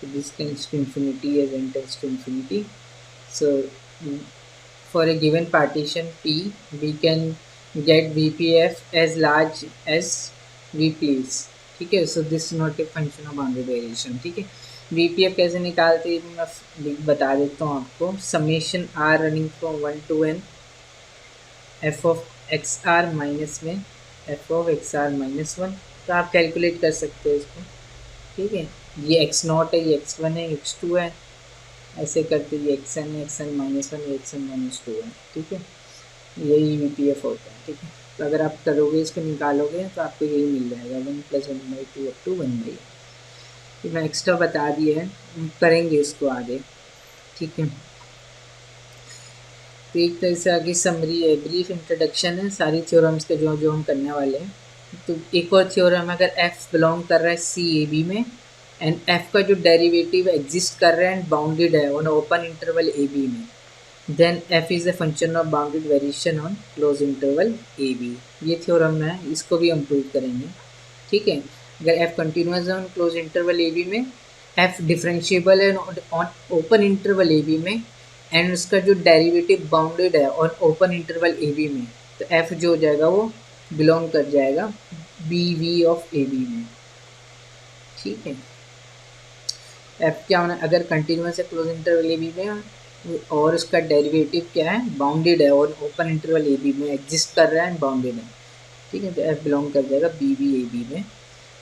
S1: तो this tends to infinity as n tends to infinity. So for a given partition p we can get vpf as large as we please। ठीक है, so this not a function of bounded variation. ठीक है, vpf कैसे निकालते हैं मैं बता देता हूँ आपको, summation r running from 1 to n f of x r minus में f of x r minus one, तो आप कैलकुलेट कर सकते हो इसको। ठीक है, ये एक्स नॉट है, ये एक्स वन है, एक्स टू है, ऐसे करते ये एक्स एन है, x n minus one, x n minus two है। ठीक है, यही वी पी एफ होता है। ठीक है, तो अगर आप करोगे इसको निकालोगे तो आपको यही मिल जाएगा, one plus one by two up to one by. ठीक है, एक्स्ट्रा बता दिए हैं, हम करेंगे इसको आगे। ठीक है, तो एक तरह से आगे समरी है, ब्रीफ इंट्रोडक्शन है सारी थ्योरम्स के जो जो हम करने वाले हैं। तो एक और थ्योरम, अगर एफ बिलोंग कर रहा है सी ए बी में एंड एफ का जो डेरिवेटिव एग्जिस्ट कर रहा है एंड बाउंडेड है on open interval A B में, then F is a function of bounded variation on close interval A B. ये थ्योरम है, इसको भी हम प्रूव करेंगे। ठीक है, अगर एफ कंटिन्यूस है on close interval A B में, एफ डिफरेंशिएबल है on open interval A B में एंड उसका जो डेरिवेटिव बाउंडेड है on open interval A B में, तो एफ जो हो जाएगा वो बिलोंग कर जाएगा B V of a B में। ठीक है, एफ क्या होना, अगर कंटिन्यूस है क्लोज इंटरवल ए बी में और उसका डेरिवेटिव क्या है, बाउंडेड है और ओपन इंटरवल ए बी में एग्जिस्ट कर रहा है एंड बाउंडेड है। ठीक है, तो एफ बिलोंग कर जाएगा बी वी ए बी में।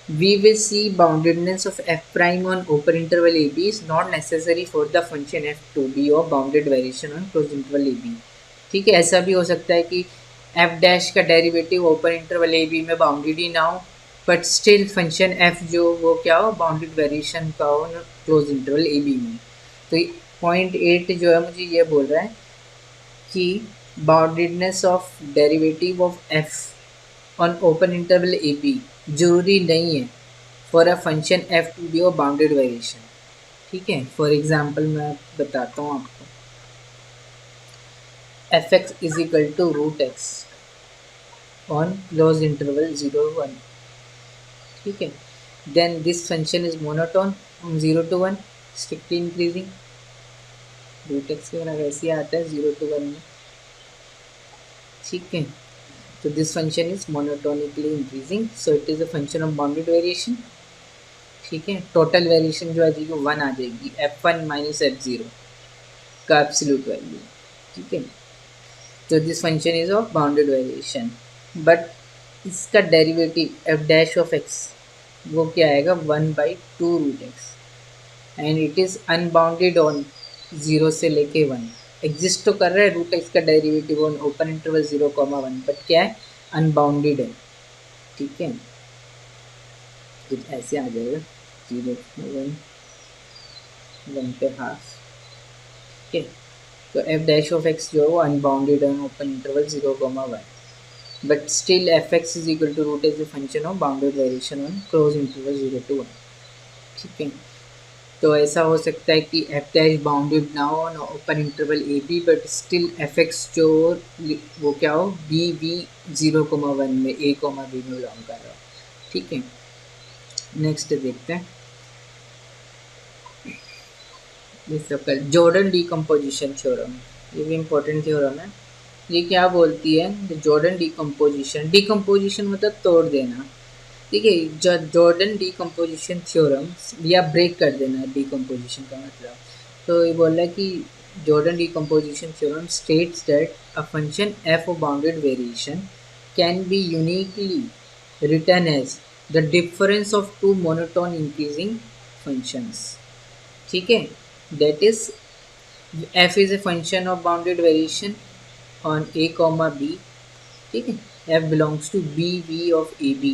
S1: We will see boundedness of f prime on open interval ab is not necessary for the function f to be of bounded variation on closed interval ab। ठीक है, ऐसा भी हो सकता है कि f dash का derivative open interval A B में बाउंडेड ही ना हो, बट स्टिल फंक्शन f जो वो क्या हो, बाउंडेड वेरिएशन का हो क्लोज इंटरवल ए बी में। तो पॉइंट 8 जो है मुझे ये बोल रहा है कि boundedness of derivative of f on open interval A b जरूरी नहीं है for a function f to B of bounded variation. ठीक है, फॉर एग्जांपल मैं बताता हूँ आपको, f x is equal to root x on close interval 0 1। ठीक है, then this function is monotone from 0 to 1 strictly increasing. Root x के बराबर ऐसे आता है 0 to 1 में। ठीक है, so this function is monotonically increasing, so it is a function of bounded variation। ठीक है, टोटल वेरिएशन जो आ जाएगी 1 आ जाएगी, f1 माइनस f0 का एब्सोल्यूट वैल्यू। ठीक है, तो this function is of bounded variation, but इसका derivative f dash of x वो क्या आएगा, 1/2 root x and it is unbounded on 0 से लेके 1। एग्जिस्ट तो कर रहा है रूट एक्स का derivative on open interval 0,1, but क्या है, अनबाउंडेड है। ठीक है, तो ऐसे आ जाएगा 0 1 पे हाफ। ठीक है, तो एफ डैश ऑफ एक्स जो है वो अनबाउंडेड है open interval 0,1, but still f x is equal to root is the function of bounded variation on close interval 0 to 1। ठीक है, तो ऐसा हो सकता है कि एफ डैश बाउंडेड ना हो on open interval A b, but still f x जो वो क्या हो, बी वी 0,1 में ए कोमा बी में बिलोंग कर रहा हो। ठीक है, नेक्स्ट देखते हैं जॉर्डन डीकम्पोजिशन थ्योरम। ये भी इम्पोर्टेंट थ्योरम है। ये क्या बोलती है, जॉर्डन डीकम्पोजिशन मतलब तोड़ देना। ठीक है, जॉर्डन डीकम्पोजिशन थ्योरम या ब्रेक कर देना डीकम्पोजिशन का मतलब। तो ये बोल रहा है कि Jordan decomposition theorem states that a function f of bounded variation can be uniquely written as the difference of two monotone increasing functions. ठीक है, that is f is a function of bounded variation on a comma b। ठीक है, f belongs to b v of a b,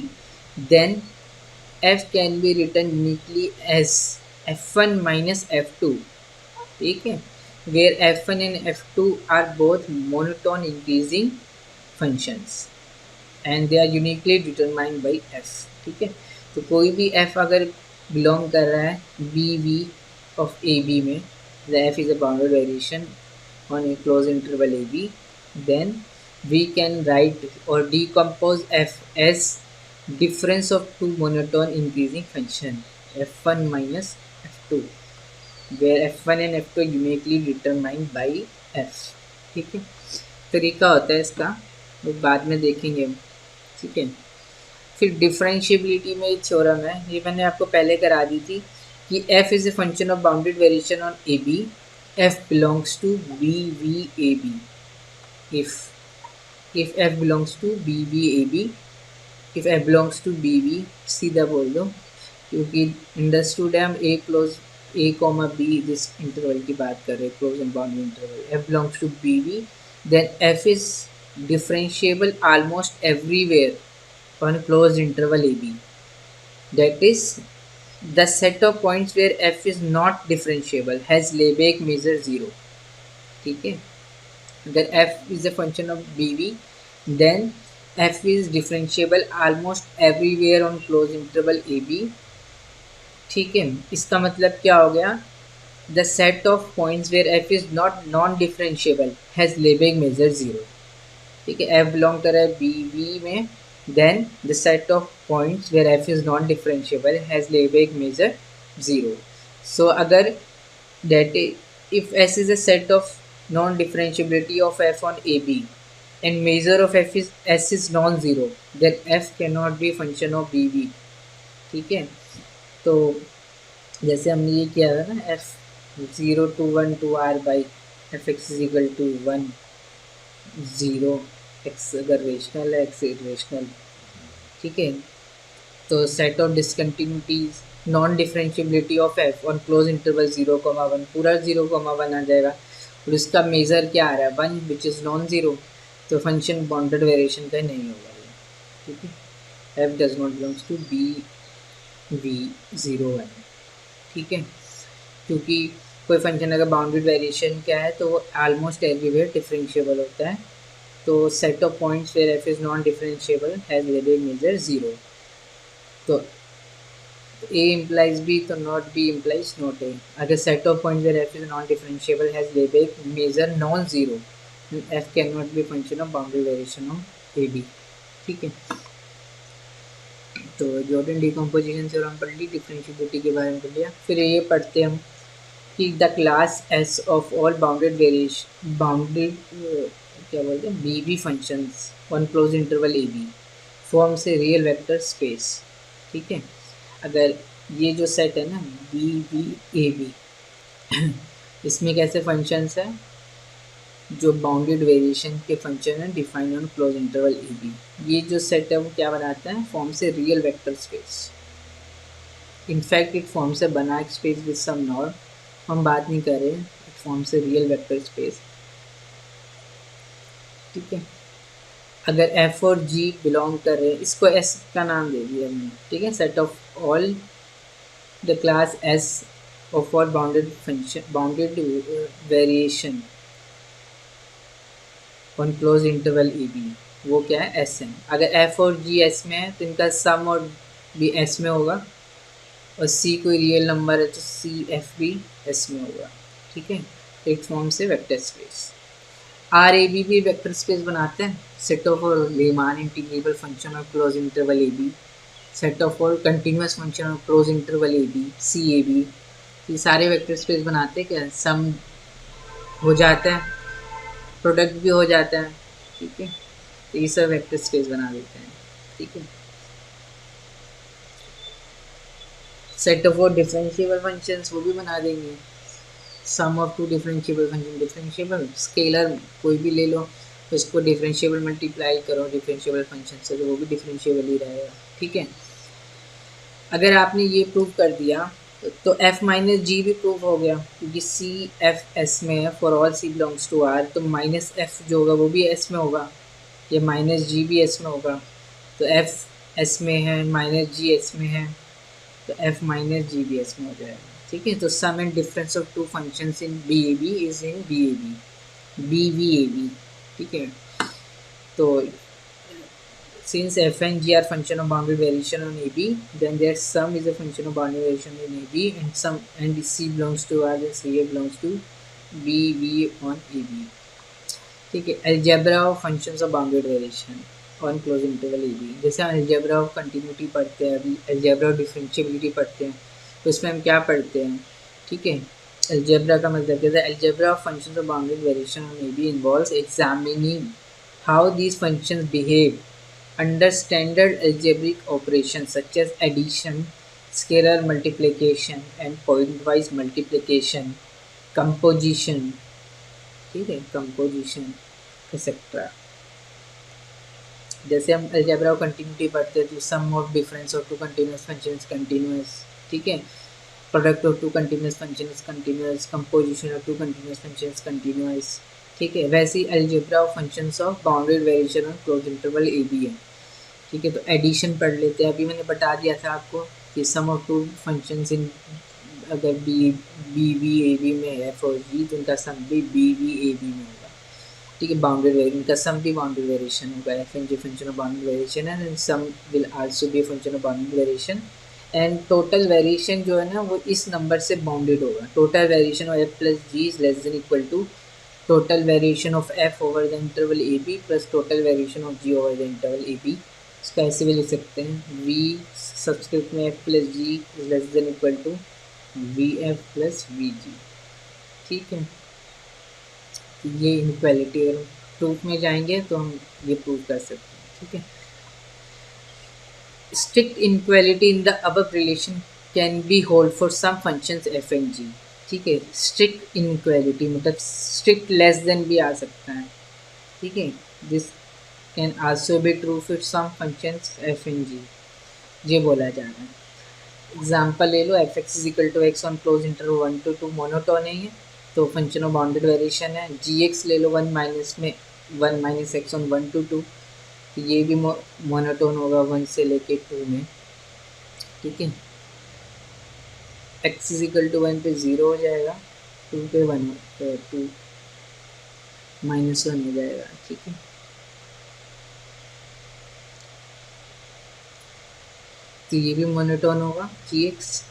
S1: then f can be written uniquely as f1 minus f2। ठीक है, where f1 and f2 are both monotone increasing functions and they are uniquely determined by f। ठीक है, तो कोई भी f अगर belong कर रहा है b v of AB में, the f is a bounded variation on a closed interval AB, then we can write or decompose f as difference of two monotone increasing function f1 minus f2, where f1 and f2 uniquely determined by f। ठीक है, तरीका होता है इसका, वो बाद में देखेंगे हम। ठीक है, फिर डिफरेंशिएबिलिटी में एक थ्योरम है, ये मैंने आपको पहले करा दी थी कि f is a function of bounded variation on AB, f belongs to BVAB। if f belongs to BVAB, if f belongs to BV, सीधा बोल दो क्योंकि अंडरस्टूड है हम a close a comma b this interval की बात कर रहे हैं, close and bounded interval f belongs to B v, then F is differentiable almost everywhere on close interval A b, that is the set of points where f is not differentiable has Lebesgue measure zero. ठीक है, अगर f is a function of bv then f is differentiable almost everywhere on closed interval ab। ठीक है, इसका मतलब क्या हो गया, the set of points where f is not non differentiable has Lebesgue measure zero। ठीक है, f बिलोंग कर रहा है bv में, then the set of points where f is non differentiable has Lebesgue measure zero। so अगर that if S is a set of non-differentiability of f on AB and measure of f is S is non-zero, then f cannot be function of BV। ठीक है, तो जैसे हमने ये किया था ना, f 0 to 1 to r by f x is equal to 1 0, x अगर रेशनल है x इरेशनल। ठीक है, तो set of discontinuities non differentiability of f on close interval 0,1 पूरा 0,1 आ जाएगा, और उसका मेजर क्या आ रहा है 1 विच इज़ नॉन ज़ीरो, तो फंक्शन बाउंडेड वेरिएशन का नहीं होगा ये। ठीक है, F does not belongs to B V 0,1। ठीक है, क्योंकि कोई फंक्शन अगर बाउंडेड वेरिएशन क्या है तो वो ऑलमोस्ट एवरीवेयर डिफरेंशिएबल होता है, तो set of points where f is non differentiable has Lebesgue measure 0। तो A implies B तो not B implies not A। अगर set of points where f is non-differentiable has Lebesgue measure non-zero, f cannot be function of boundary variation of AB। ठीक है, तो Jordan decomposition से हम पढ़ ली, differentiability के बारे में पढ़ लिया। फिर ये पढ़ते हैं हम कि the class S of all bounded variation bounded क्या बोलते हैं B B functions on close interval A B form से रियल वेक्टर स्पेस। ठीक है, अगर ये जो सेट है ना बी बी ए बी इसमें कैसे फंक्शंस हैं, जो बाउंडेड वेरिएशन के फंक्शन है define on close interval A B, ये जो सेट है वो क्या बनाता है फॉर्म से real vector space. In fact it form से बना एक स्पेस विद सम नॉर्म, हम बात नहीं कर रहे हैं, इट फॉर्म से रियल वेक्टर स्पेस। ठीक है, अगर f और g बिलोंग कर रहे हैं, इसको s का नाम दे दिया हमने। ठीक है, set of all the class s of all bounded function bounded variation on close interval A B, वो क्या है s है। अगर f और g s में है तो इनका सम और भी s में होगा, और c कोई रियल नंबर है तो c f भी s में होगा। ठीक है, एक फॉर्म से vector space. R A B भी वेक्टर स्पेस बनाते हैं, set of all Riemann integrable function of close interval A B, set of all continuous function of close interval A B C A B, ये सारे vector space बनाते हैं। क्या सम हो जाता है, प्रोडक्ट भी हो जाता है। ठीक है, तो ये सब वेक्टर स्पेस बना देते हैं। ठीक है, set of all differentiable functions वो भी बना देंगे, sum of two differentiable function, differentiable scalar कोई भी ले लो उसको डिफरेंशिएबल मल्टीप्लाई करो डिफरेंशिएबल फंक्शन से तो वो भी डिफरेंशिएबल ही रहेगा। ठीक है, अगर आपने ये प्रूव कर दिया तो f माइनस जी भी प्रूव हो गया, क्योंकि सी एफ एस में है for all C belongs to R, तो माइनस एफ जो होगा वो भी एस में होगा, ये माइनस जी भी एस में होगा, तो एफ एस में है माइनस जी एस में है, तो एफ माइनस जी भी एस में हो जाएगा। ठीक है, तो sum and difference of two functions in b a B is in b a b b v a B. ठीक है, तो since f and g are function of boundary variation on AB, then their sum is a function of boundary variation in AB, and sum and C belongs to R, then CA belongs to BV on AB। ठीक है, algebra of functions of boundary variation on closed interval AB, जैसे हम algebra of continuity पढ़ते हैं, अभी algebra of differentiability पढ़ते हैं, तो इसमें हम क्या पढ़ते हैं। ठीक है, algebra का मतलब क्या है, algebra of functions of boundary variation on AB involves examining how these functions behave under standard algebraic operations such as addition, scalar multiplication and pointwise multiplication, composition, ठीक है, composition etc। जैसे हम अलजेब्रा ऑफ कंटिन्यूटी पढ़ते हैं तो sum of difference of two continuous functions continuous, ठीक है, product of two continuous functions continuous, composition of two continuous functions continuous, ठीक है। वैसे ही algebra of functions of bounded variation of close interval A b है, ठीक है। तो एडिशन पढ़ लेते हैं, अभी मैंने बता दिया था आपको कि सम ऑफ टू फंक्शंस इन, अगर बी वी ए बी में है फॉर जी तो उनका सम भी बी वी ए बी में होगा, ठीक है। बाउंडेड वेरिएशन का सम भी बाउंडेड वेरिएशन होगा, f and g function of bounded variation है, and sum will also be function of bounded variation, and total variation जो है ना वो इस नंबर से बाउंडेड होगा। Total variation of f plus ji is less than equal to total variation of F over the interval A b plus total variation of g over the interval A B. इसका ऐसे भी लिख सकते हैं, V subscript में F plus ji is less than equal to V F plus V G, ठीक है। तो ये इनक्वालिटी, अगर प्रूफ में जाएंगे तो हम ये प्रूव कर सकते हैं, ठीक है। Strict inequality in the above relation can be hold for some functions f and g, ठीक है। स्ट्रिक्ट इनक्वालिटी मतलब स्ट्रिक्ट लेस देन भी आ सकता है, ठीक है। This can also be true for some functions f and g, ये बोला जा रहा है। एग्जाम्पल ले लो, f x is equal to x on close interval 1 to 2 monotone है ये, तो फंक्शन ऑफ बाउंडेड वेरिएशन है। जी एक्स ले लो 1 माइनस में 1 माइनस एक्स ऑन 1 to 2, तो ये भी मोनोटोन होगा 1 से लेके 2 में, ठीक है। एक्स इज इक्वल टू 1 पे 0 हो जाएगा, 2 पे 1 तो 2 माइनस 1 हो जाएगा, ठीक है। तो ये भी मोनोटोन होगा जी एक्स,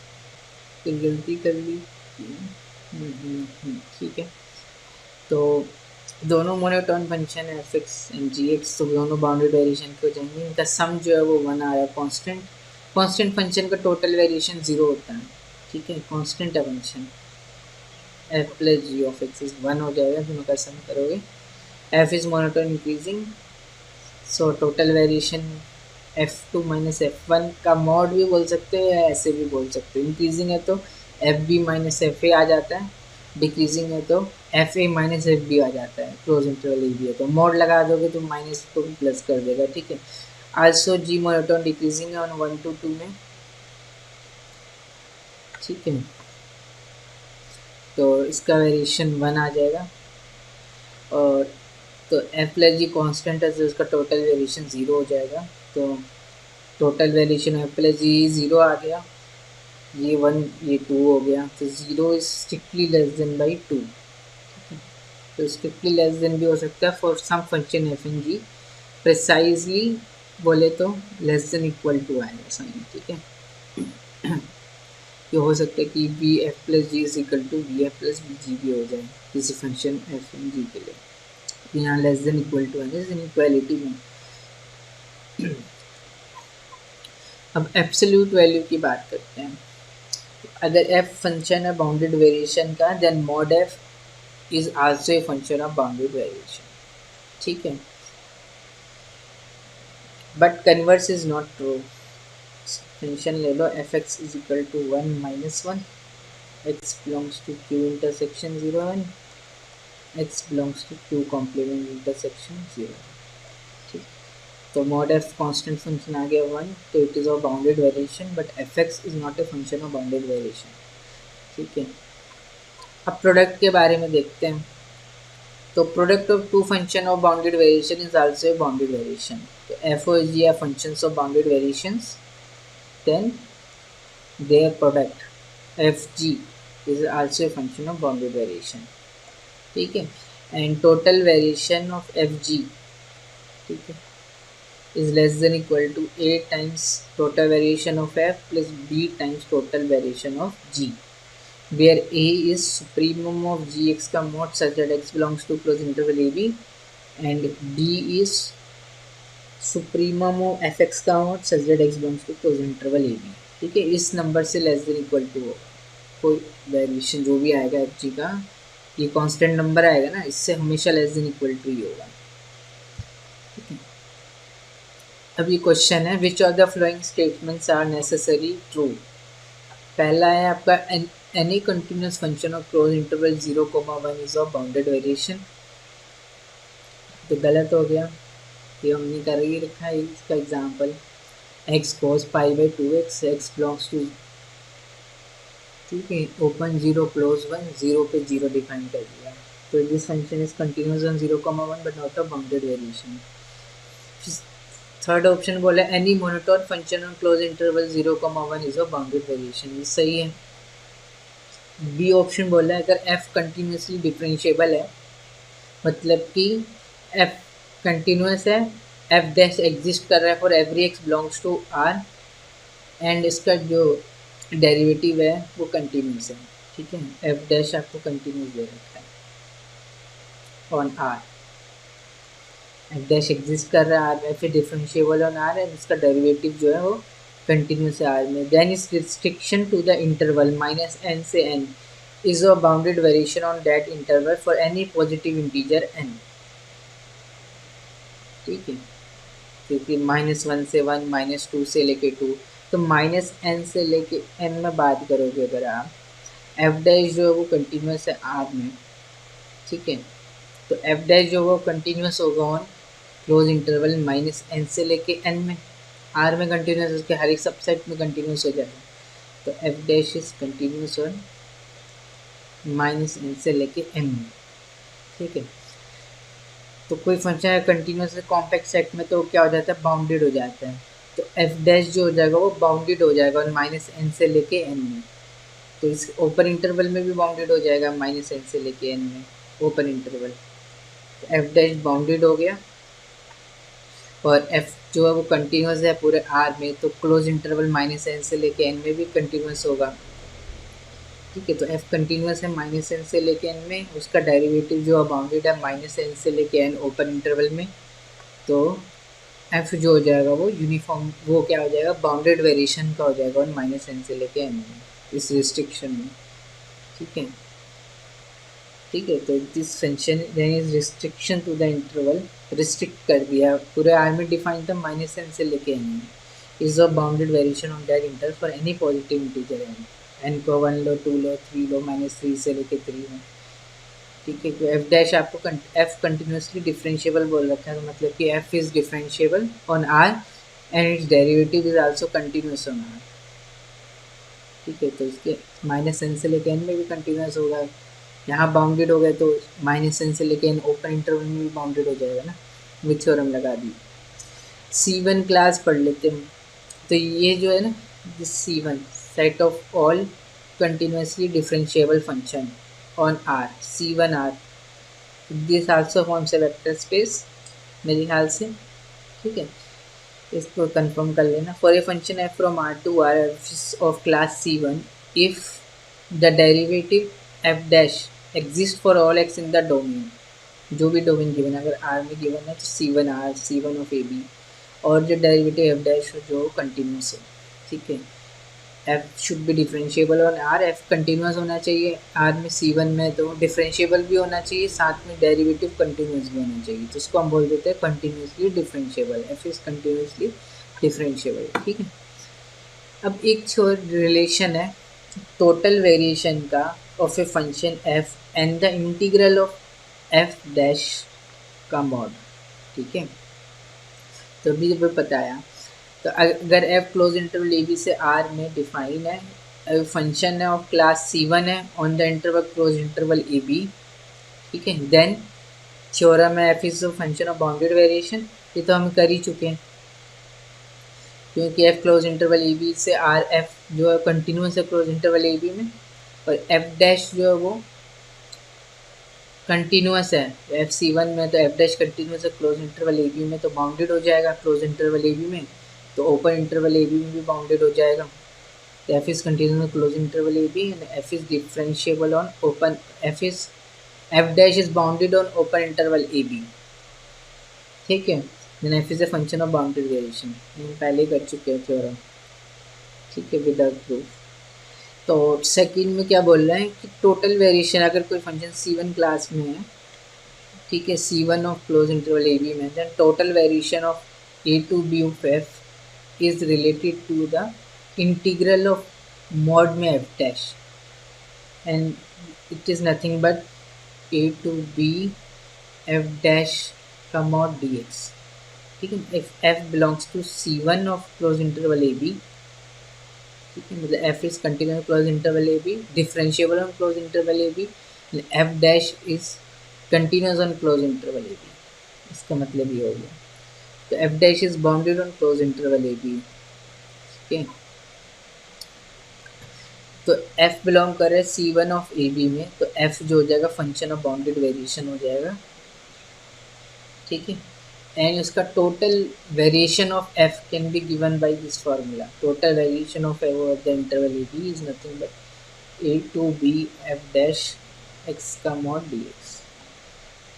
S1: फिर गलती कर ली, ठीक है। तो दोनों मोनोटोन फंक्शन है F X and G X, तो दोनों बाउंडेड वेरिएशन के हो जाएंगे। इनका सम जो है वो 1 आ रहा है कांस्टेंट। कांस्टेंट फंक्शन का टोटल वेरिएशन 0 होता है, ठीक है। कांस्टेंट है function, F plus G of X is 1 हो जाएगा, दोनों का सम करोगे। F is monotone increasing, so total variation f2 minus f1 का मॉड भी बोल सकते हो या ऐसे भी बोल सकते हो। इंक्रीजिंग है तो fb माइनस fa आ जाता है, डिक्रीजिंग है तो fa माइनस fb आ जाता है, क्लोज इंटरवल ए बी है तो मॉड लगा दोगे तो माइनस को भी प्लस कर देगा, ठीक है। आल्सो जी मोनोटोन डिक्रीजिंग है ऑन 1 to 2 में, ठीक है। तो इसका वेरिएशन 1 आ जाएगा, और तो एफ प्लस जी कॉन्स्टेंट है तो इसका टोटल वेरिएशन 0 हो जाएगा। तो total variation f plus g 0 आ गया, ये 1 ये 2 हो गया, तो 0 is strictly less than by 2, तो स्ट्रिक्टली लेस देन भी हो सकता है for some function f and g, precisely बोले तो लेस देन इक्वल टू आएगा साइन, ठीक है। ये हो सकता है कि b f plus ji is equal to B f plus b g भी हो जाए किसी फंक्शन एफ एन जी के लिए, यहाँ लेस देन इक्वल टू है इनइक्वालिटी में। अब एब्सोल्यूट वैल्यू की बात करते हैं। अगर f फंक्शन है बाउंडेड वेरिएशन का, then mod f is also a function of bounded variation, ठीक है। But converse is not true. Function ले लो f x is equal to 1 minus 1, x belongs to Q intersection 0 1, x belongs to Q complement intersection 0, ठीक। तो mod f constant function आ गया 1, तो it is of bounded variation, but f x is not a function of bounded variation, ठीक है। अब product के बारे में देखते हैं। तो product of two function of bounded variation is also a bounded variation. तो f o g are functions of bounded variations, then their product fg is also a function of bounded variation, ठीक है। and total variation of fg, ठीक है, is less than equal to a times total variation of f plus b times total variation of g, where a is supremum of gx का mod such that x belongs to closed interval ab, and b is supremum of fx का mod such that x belongs to closed interval ab, ठीक है। इस number से less than equal to होगा, कोई variation जो भी आएगा एफ जी का, ये कांस्टेंट नंबर आएगा ना, इससे हमेशा लेस देन इक्वल टू ही होगा, ठीक है। अब ये क्वेश्चन है, which of the following statements are necessary true. पहला है आपका any continuous function of close interval 0, 1 is of bounded variation, तो गलत हो गया। ये हमने कर ही रखा है इसका example, x cos pi by two x belongs to, ठीक है, open zero close one, zero पे जीरो डिफाइन कर दिया। तो this function is continuous on 0,1 but not a bounded variation. Third option बोला any monotone function on close interval 0,1 is a bounded variation, ये सही है। बी ऑप्शन बोला है अगर एफ कंटिन्यूसली डिफरेंशिएबल है, मतलब कि एफ कंटिन्यूस है, एफ डैश एग्जिस्ट कर रहा है for every X belongs to R, and इसका जो डेरिवेटिव है वो कंटिन्यूस है, ठीक है, एफ डैश आपको कंटिन्यूस दे रखा है on R, F dash exist कर रहा है आर में, फिर डिफरेंशिएबल ऑन आर है, इसका डेरिवेटिव जो है वो कंटिन्यूस है आर में, then is restriction to the interval minus n से n is a bounded variation on that interval for any positive integer n, ठीक है, क्योंकि -1 से 1, -2 से लेके 2, तो -n से लेके n में बात करोगे अगर आप, एफ डैश जो है वो कंटिन्यूस है आर में, ठीक है, तो एफ डैश जो वो कंटिन्यूस होगा ऑन क्लोज इंटरवल -n से लेके n में, आर में कंटिन्यूस उसके हर एक सबसेट में कंटिन्यूस हो जाएगा, तो F dash is continuous on -n से लेके n में, ठीक है। तो कोई फंक्शन है कंटिन्यूस कॉम्पैक्ट सेट में तो क्या हो जाता है, बाउंडेड हो जाता है, तो एफ डैश जो हो जाएगा वो बाउंडेड हो जाएगा और -n से लेके n में, तो इस ओपन इंटरवल में भी बाउंडेड हो जाएगा -n से लेके n में ओपन इंटरवल, तो एफ डैश बाउंडेड हो गया, और एफ जो है वो कंटिन्यूस है पूरे आर में, तो क्लोज इंटरवल -n से लेके n में भी कंटिन्यूस होगा, ठीक है, तो एफ कंटिन्यूस है -n से लेके n में, उसका डेरिवेटिव जो बाउंडेड है -n से लेके n ओपन इंटरवल में, तो एफ जो हो जाएगा वो यूनिफॉर्म, वो क्या हो जाएगा, बाउंडेड वेरिएशन का हो जाएगा और -n से लेके n में इस रिस्ट्रिक्शन में, ठीक है, ठीक है, तो this function then is restriction to the interval, restrict कर दिया पूरे आर में डिफाइन था -n से लेके n में, is a bounded variation on that interval for any positive integer n को 1 लो 2 लो 3 लो -3 से लेके 3 में, ठीक है, तो एफ डैश आपको एफ कंटिन्यूसली डिफरेंशिएबल बोल रखा है, तो मतलब कि F is differentiable on R and its derivative is also continuous on R, ठीक है, तो इसके -n से लेके n में भी कंटिन्यूस होगा, यहाँ बाउंडेड हो गए तो -n से लेके n ओपन इंटरवल में भी बाउंडेड हो जाएगा ना, वो थ्योरम लगा दी। C1 क्लास पढ़ लेते हैं, तो ये जो है ना, C1 set of all continuously differentiable function on R, C1 R, this also forms a vector space मेरे ख्याल से, ठीक है, इसको कंफर्म कर लेना, for a function f from R to R of class C1 if the derivative f dash exist for all x in the domain, जो भी डोमेन गिवन है, अगर R में गिवन है तो C1 R, C1 of AB, और जो derivative f dash जो कंटिन्यूस है, ठीक है, f should be differentiable on R, f continuous होना चाहिए R में, C1 में तो डिफरेंशिएबल भी होना चाहिए, साथ में डेरिवेटिव कंटिन्यूस भी होना चाहिए, तो उसको हम बोल देते हैं continuously differentiable, f is continuously differentiable, ठीक है। अब एक रिलेशन है टोटल वेरिएशन का of a function f and the integral of f dash का मॉड, ठीक है, तो अभी जब बताया, तो अगर f close interval A B से r में डिफाइन है, फंक्शन है ऑफ क्लास C1 है on the interval close interval A B, ठीक है, देन थ्योरम है f is function of bounded variation, ये तो हम कर ही चुके हैं, क्योंकि f close interval A B से r, f जो है कंटिन्यूस है क्लोज इंटरवल ए बी में, और f डैश जो है वो कंटिन्यूस है, एफ C1 में तो f डैश कंटिन्यूस है क्लोज इंटरवल ए बी में, तो बाउंडेड हो जाएगा क्लोज इंटरवल ए बी में, तो ओपन इंटरवल ए बी में भी बाउंडेड हो जाएगा, तो f is continuous close interval A B and f is differentiable on open, f dash is bounded on open interval A B, ठीक है, then f is a function of bounded variation, हम पहले कर चुके हैं थ्योरम, ठीक है, without proof. तो सेकंड में क्या बोल रहे हैं कि टोटल वेरिएशन अगर कोई फंक्शन C1 क्लास में है, ठीक है, C1 of close interval A B में, then total variation of a to b of f is related to the integral of mod में f dash, and it is nothing but a to b f dash का mod dx, ठीक है। If f belongs to C1 of close interval A B, ठीक है, मतलब f is continuous close interval A b, differentiable on close interval A B, F dash is continuous on close interval A B, इसका मतलब ये हो गया। तो F dash is bounded on close interval A B, ठीक है। तो F belong कर रहा है C1 ऑफ ए बी में, तो एफ जो हो जाएगा फंक्शन ऑफ बाउंडेड वेरिएशन हो जाएगा, ठीक है। एंड उसका total variation of F can be given by this formula, total variation of F over the interval A B is nothing but A to B F dash X का mod D X,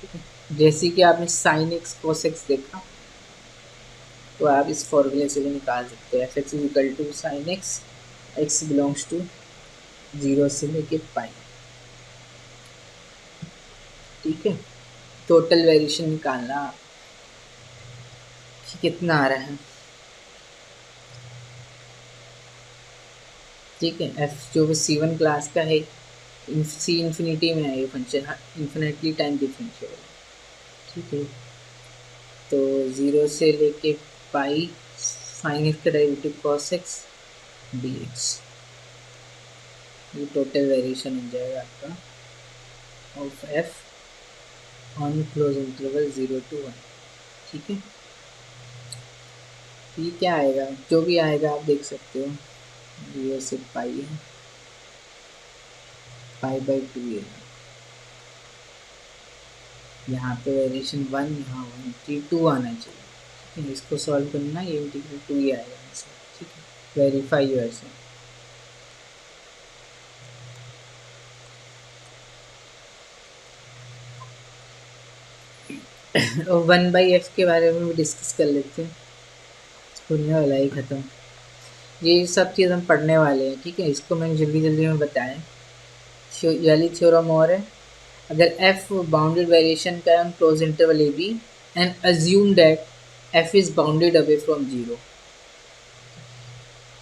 S1: ठीक है। जैसे कि आपने sine x cos x देखा, तो आप इस फॉर्मूले से भी निकाल सकते हो, F x is equal to sine X, X belongs to 0 से लेके पाई, ठीक है। टोटल वेरिएशन निकालना कि कितना आ रहा है, ठीक है। एफ जो C1 क्लास का है, सी इन्फिनिटी में है ये फंक्शन, इन्फिनिटली टाइम डिफरेंशिएबल, ठीक है। तो 0 से लेके पाई साइन एक्स का derivative cos x D x, ये टोटल वेरिएशन हो जाएगा आपका of f on close interval 0 to 1, ठीक है। ये क्या आएगा, जो भी आएगा आप देख सकते हो, 0 से पाई है, पाई बाई 2 है, यहाँ पे वेरिएशन 1, यहाँ 1 आना चाहिए, ठीक है। इसको सॉल्व करना, ये इंटीग्रल 2 ही आएगा आंसर, ठीक है। Verify your self. और 1/f के बारे में भी डिस्कस कर लेते हैं, होने वाला ही ख़त्म, ये सब चीज़ हम पढ़ने वाले हैं, ठीक है। इसको मैंने जल्दी जल्दी में बताया, याली थ्योरम और है, अगर f बाउंडेड वेरिएशन का है on close interval A B and assume that f is bounded away from 0,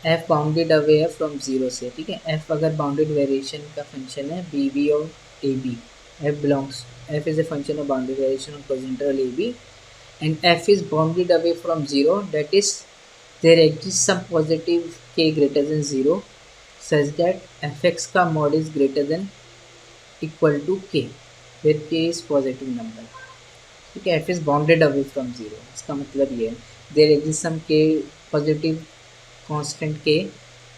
S1: f bounded away है फ्रॉम 0 से, ठीक है। f अगर बाउंडेड वेरिएशन का फंक्शन है बी बी और A B, f is a function of bounded variation on closed interval a b and f is bounded away from 0, that is there exists some positive k greater than 0 such that fx का mod is greater than equal to k where k is positive number, ठीक है। f is bounded away from 0, इसका मतलब ये है there exists some k positive constant k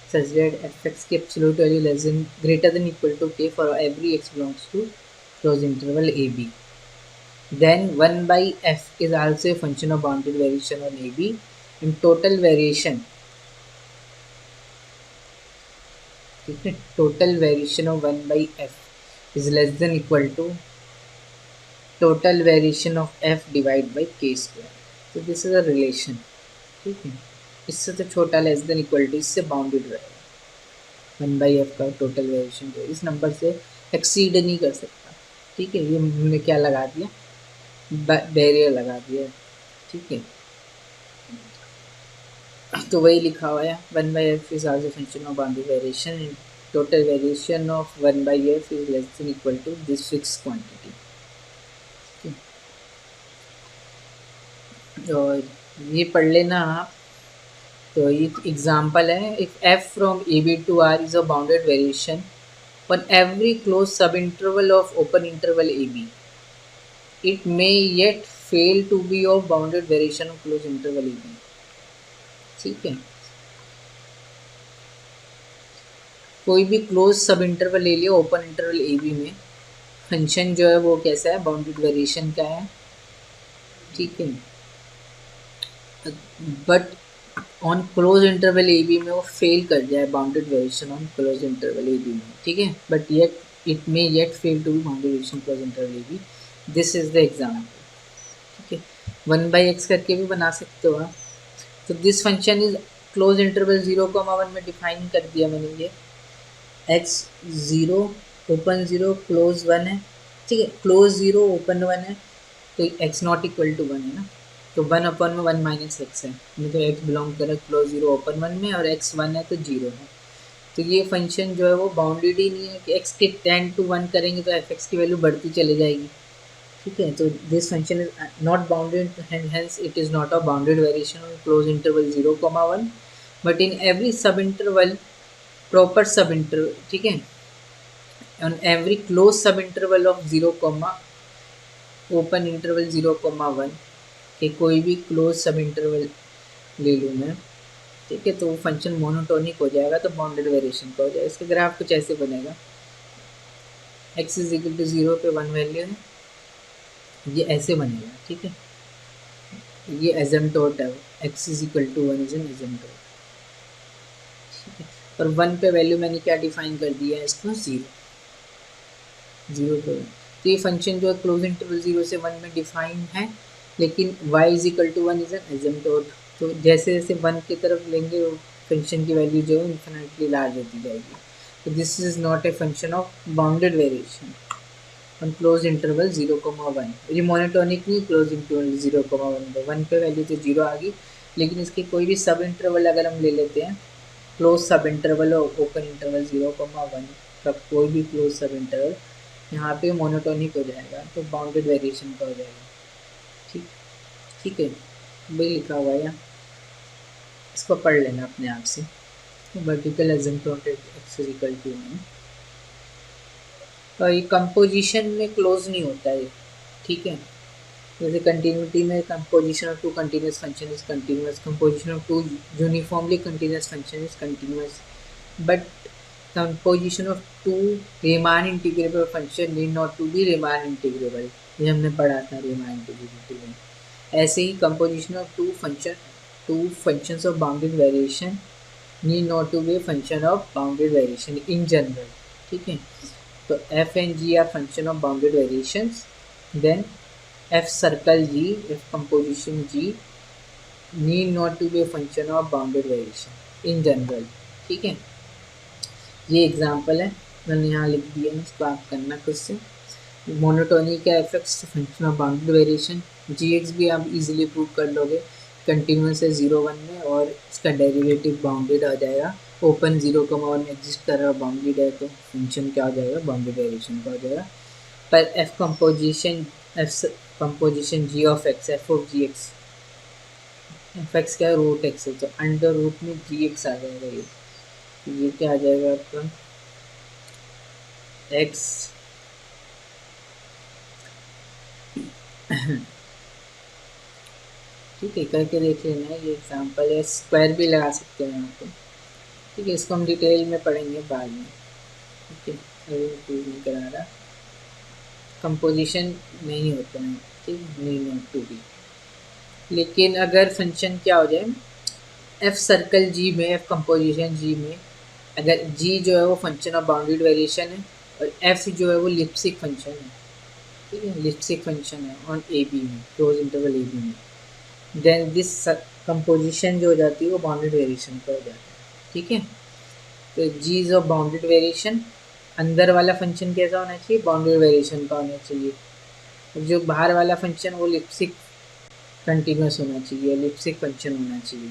S1: such that fx की absolute value less than greater than equal to k for every x belongs to closed interval a b, then 1/f is also a function of bounded variation on ab and total variation, ठीक है, total variation of 1/f is less than equal to total variation of f divided by k square, तो this is a relation, ठीक है। इससे तो छोटा less than equal to, इससे bounded रहेगा, 1/f का टोटल वेरिएशन जो इस नंबर से एक्सीड नहीं कर सकता, ठीक है। ये हमने क्या लगा दिया, बैरियर लगा दिया, ठीक है। तो वही लिखा हुआ है 1/f is also a function of boundary variation and total variation of 1/f is less than equal to this fixed quantity, और ये पढ़ लेना आप। तो ये एग्जांपल है, if f from ab to r is a bounded variation on every closed subinterval of open interval ab, it may yet fail to be of bounded variation of closed interval ab, ठीक है। कोई भी close सब interval ले लिया open interval A B में, function जो है वो कैसा है, बाउंडेड वेरिएशन का है, ठीक है। But on close interval A B में वो फेल कर जाए bounded variation on close interval A B में, ठीक है। But yet it may yet fail to be bounded variation close interval A B, this is the example, ठीक है। 1/x करके भी बना सकते हो आप। तो this function is close interval 0,1 में डिफाइन कर दिया मैंने, ये x 0 ओपन 0 क्लोज 1 है, ठीक है। क्लोज 0 ओपन 1 है, तो x नॉट इक्वल टू 1 है ना, तो 1/1 माइनस एक्स है, नहीं तो x बिलोंग करे क्लोज 0 ओपन 1 में और x 1 है तो 0 है। तो ये फंक्शन जो है वो बाउंडेड ही नहीं है कि x के 10 to 1 करेंगे तो f(x) की वैल्यू बढ़ती चली जाएगी, ठीक है, तो this function is not bounded and hence it is not a bounded variation on close interval 0,1 but in every सब इंटरवल प्रॉपर सब इंटरवल, ठीक है, ऑन एवरी क्लोज सब इंटरवल ऑफ 0, ओपन इंटरवल 0,1 के कोई भी क्लोज सब इंटरवल ले लूँ मैं, ठीक है, तो वो फंक्शन मोनोटोनिक हो जाएगा, तो बाउंडेड वेरिएशन का हो जाएगा। इसका ग्राफ कुछ ऐसे बनेगा, x इज इक्वल टू 0 पे 1 वैल्यू है, ये ऐसे बनेगा, ठीक है, ये एजम्प्टोट है, x is equal to 1 is an asymptote, ठीक है, और 1 पे वैल्यू मैंने क्या डिफाइन कर दिया है इसको, 0 पे 1, तो ये फंक्शन जो है क्लोज इंटरवल 0 से 1 में डिफाइन है, लेकिन y is equal to 1 is an asymptote, तो जैसे जैसे 1 की तरफ लेंगे वो फंक्शन की वैल्यू जो है इन्फिनिटली लार्ज होती जाएगी, तो this is not a function of bounded variation on close interval 0,1, ये मोनोटोनिक नहीं, क्लोज इंटरवल 0,1 पे 1 पे वैल्यू तो 0 आ गई, लेकिन इसके कोई भी सब इंटरवल अगर हम ले लेते हैं, क्लोज सब इंटरवल और ओपन इंटरवल 0,1 का कोई भी क्लोज सब इंटरवल, यहाँ पे मोनोटोनिक हो जाएगा, तो बाउंडेड वेरिएशन का हो जाएगा, ठीक, ठीक है, वही लिखा हुआ है यहाँ, इसको पढ़ लेना अपने आप से, vertical asymptotic X is equal to 1, और ये कंपोजिशन में क्लोज नहीं होता है, ठीक है, जैसे कंटिन्यूटी में composition of two continuous function is continuous, composition of two uniformly continuous function is continuous, but composition of two Riemann integrable function need not to be Riemann integrable, ये हमने पढ़ा था रीमान इंटीग्रेबिलिटी में। ऐसे ही composition of two functions of bounded variation need not to be function of bounded variation in general, ठीक है, तो f and g are function of bounded variations, then f circle g, f composition g need not to be a function of bounded variation in general, ठीक है, ये example है, मैंने यहाँ लिख दिया है, इसको आप करना खुद से। मोनोटोनी का F X function of bounded variation, G X भी आप इजीली प्रूव कर लोगे, कंटिन्यूस है 0,1 में और इसका डेरिवेटिव बाउंडेड आ जाएगा, ओपन 0,1 में एग्जिस्ट कर रहा है, बाउंडेड है, तो फंक्शन क्या हो जाएगा, बाउंडेड वेरिएशन का हो जाएगा। पर F composition G of X, F of G X, F X क्या है, रूट एक्स है, तो अंडर रूट में जी एक्स आ जाएगा, ये क्या आ जाएगा आपका एक्स ठीक है, करके देख लेना, ये एग्जांपल है, स्क्वायर भी लगा सकते हैं यहाँ पे, ठीक है, इसको हम डिटेल में पढ़ेंगे बाद में, ठीक है, अभी प्रूव नहीं करा रहा, कंपोजिशन नहीं होता है, ठीक, नहीं नॉट टू बी, लेकिन अगर फंक्शन क्या हो जाए, एफ सर्कल जी में, एफ कंपोजिशन जी में, अगर जी जो है वो फंक्शन ऑफ बाउंडेड वेरिएशन है और एफ जो है वो लिप्सिक फंक्शन है, ठीक है, लिप्सिक फंक्शन है ऑन ए बी में, क्लोज इंटरवल ए बी में, देन दिस कंपोजिशन जो हो जाती है वो बाउंडेड वेरिएशन का हो जाता है, ठीक है, तो जी इज ऑफ बाउंडेड वेरिएशन, अंदर वाला फंक्शन कैसा होना चाहिए, बाउंडेड वेरिएशन का होना चाहिए, और जो बाहर वाला फंक्शन वो लिप्सिक कंटिन्यूस होना चाहिए, लिप्सिक फंक्शन होना चाहिए,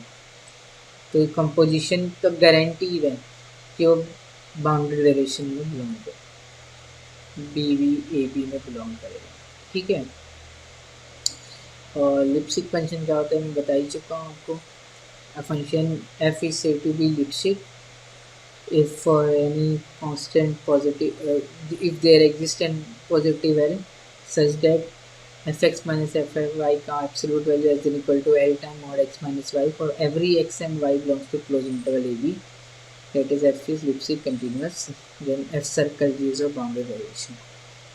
S1: तो कंपोजिशन तो गारंटी है कि वो बाउंडेड वेरिएशन में बिलोंग करे, बी वी ए बी में बिलोंग करेगा, ठीक है, और लिप्सिक फंक्शन क्या होता है मैं बता ही चुका हूँ आपको, a function f is said to be Lipschitz if for any constant positive if there exists an positive L such that fx minus fy का absolute value is equal to L time mod x minus y for every x and y belongs to closed interval AB, that is f is Lipschitz continuous, then f circle G is a bounded variation,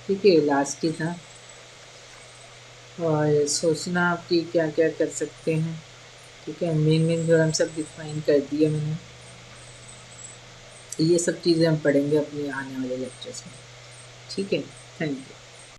S1: ठीक है, last ही था, और सोचना आप कि क्या क्या कर सकते हैं, ठीक है, मेन थ्योरम सब डिफाइन कर दिया मैंने, ये सब चीज़ें हम पढ़ेंगे अपने आने वाले लेक्चर्स में, ठीक है, थैंक यू।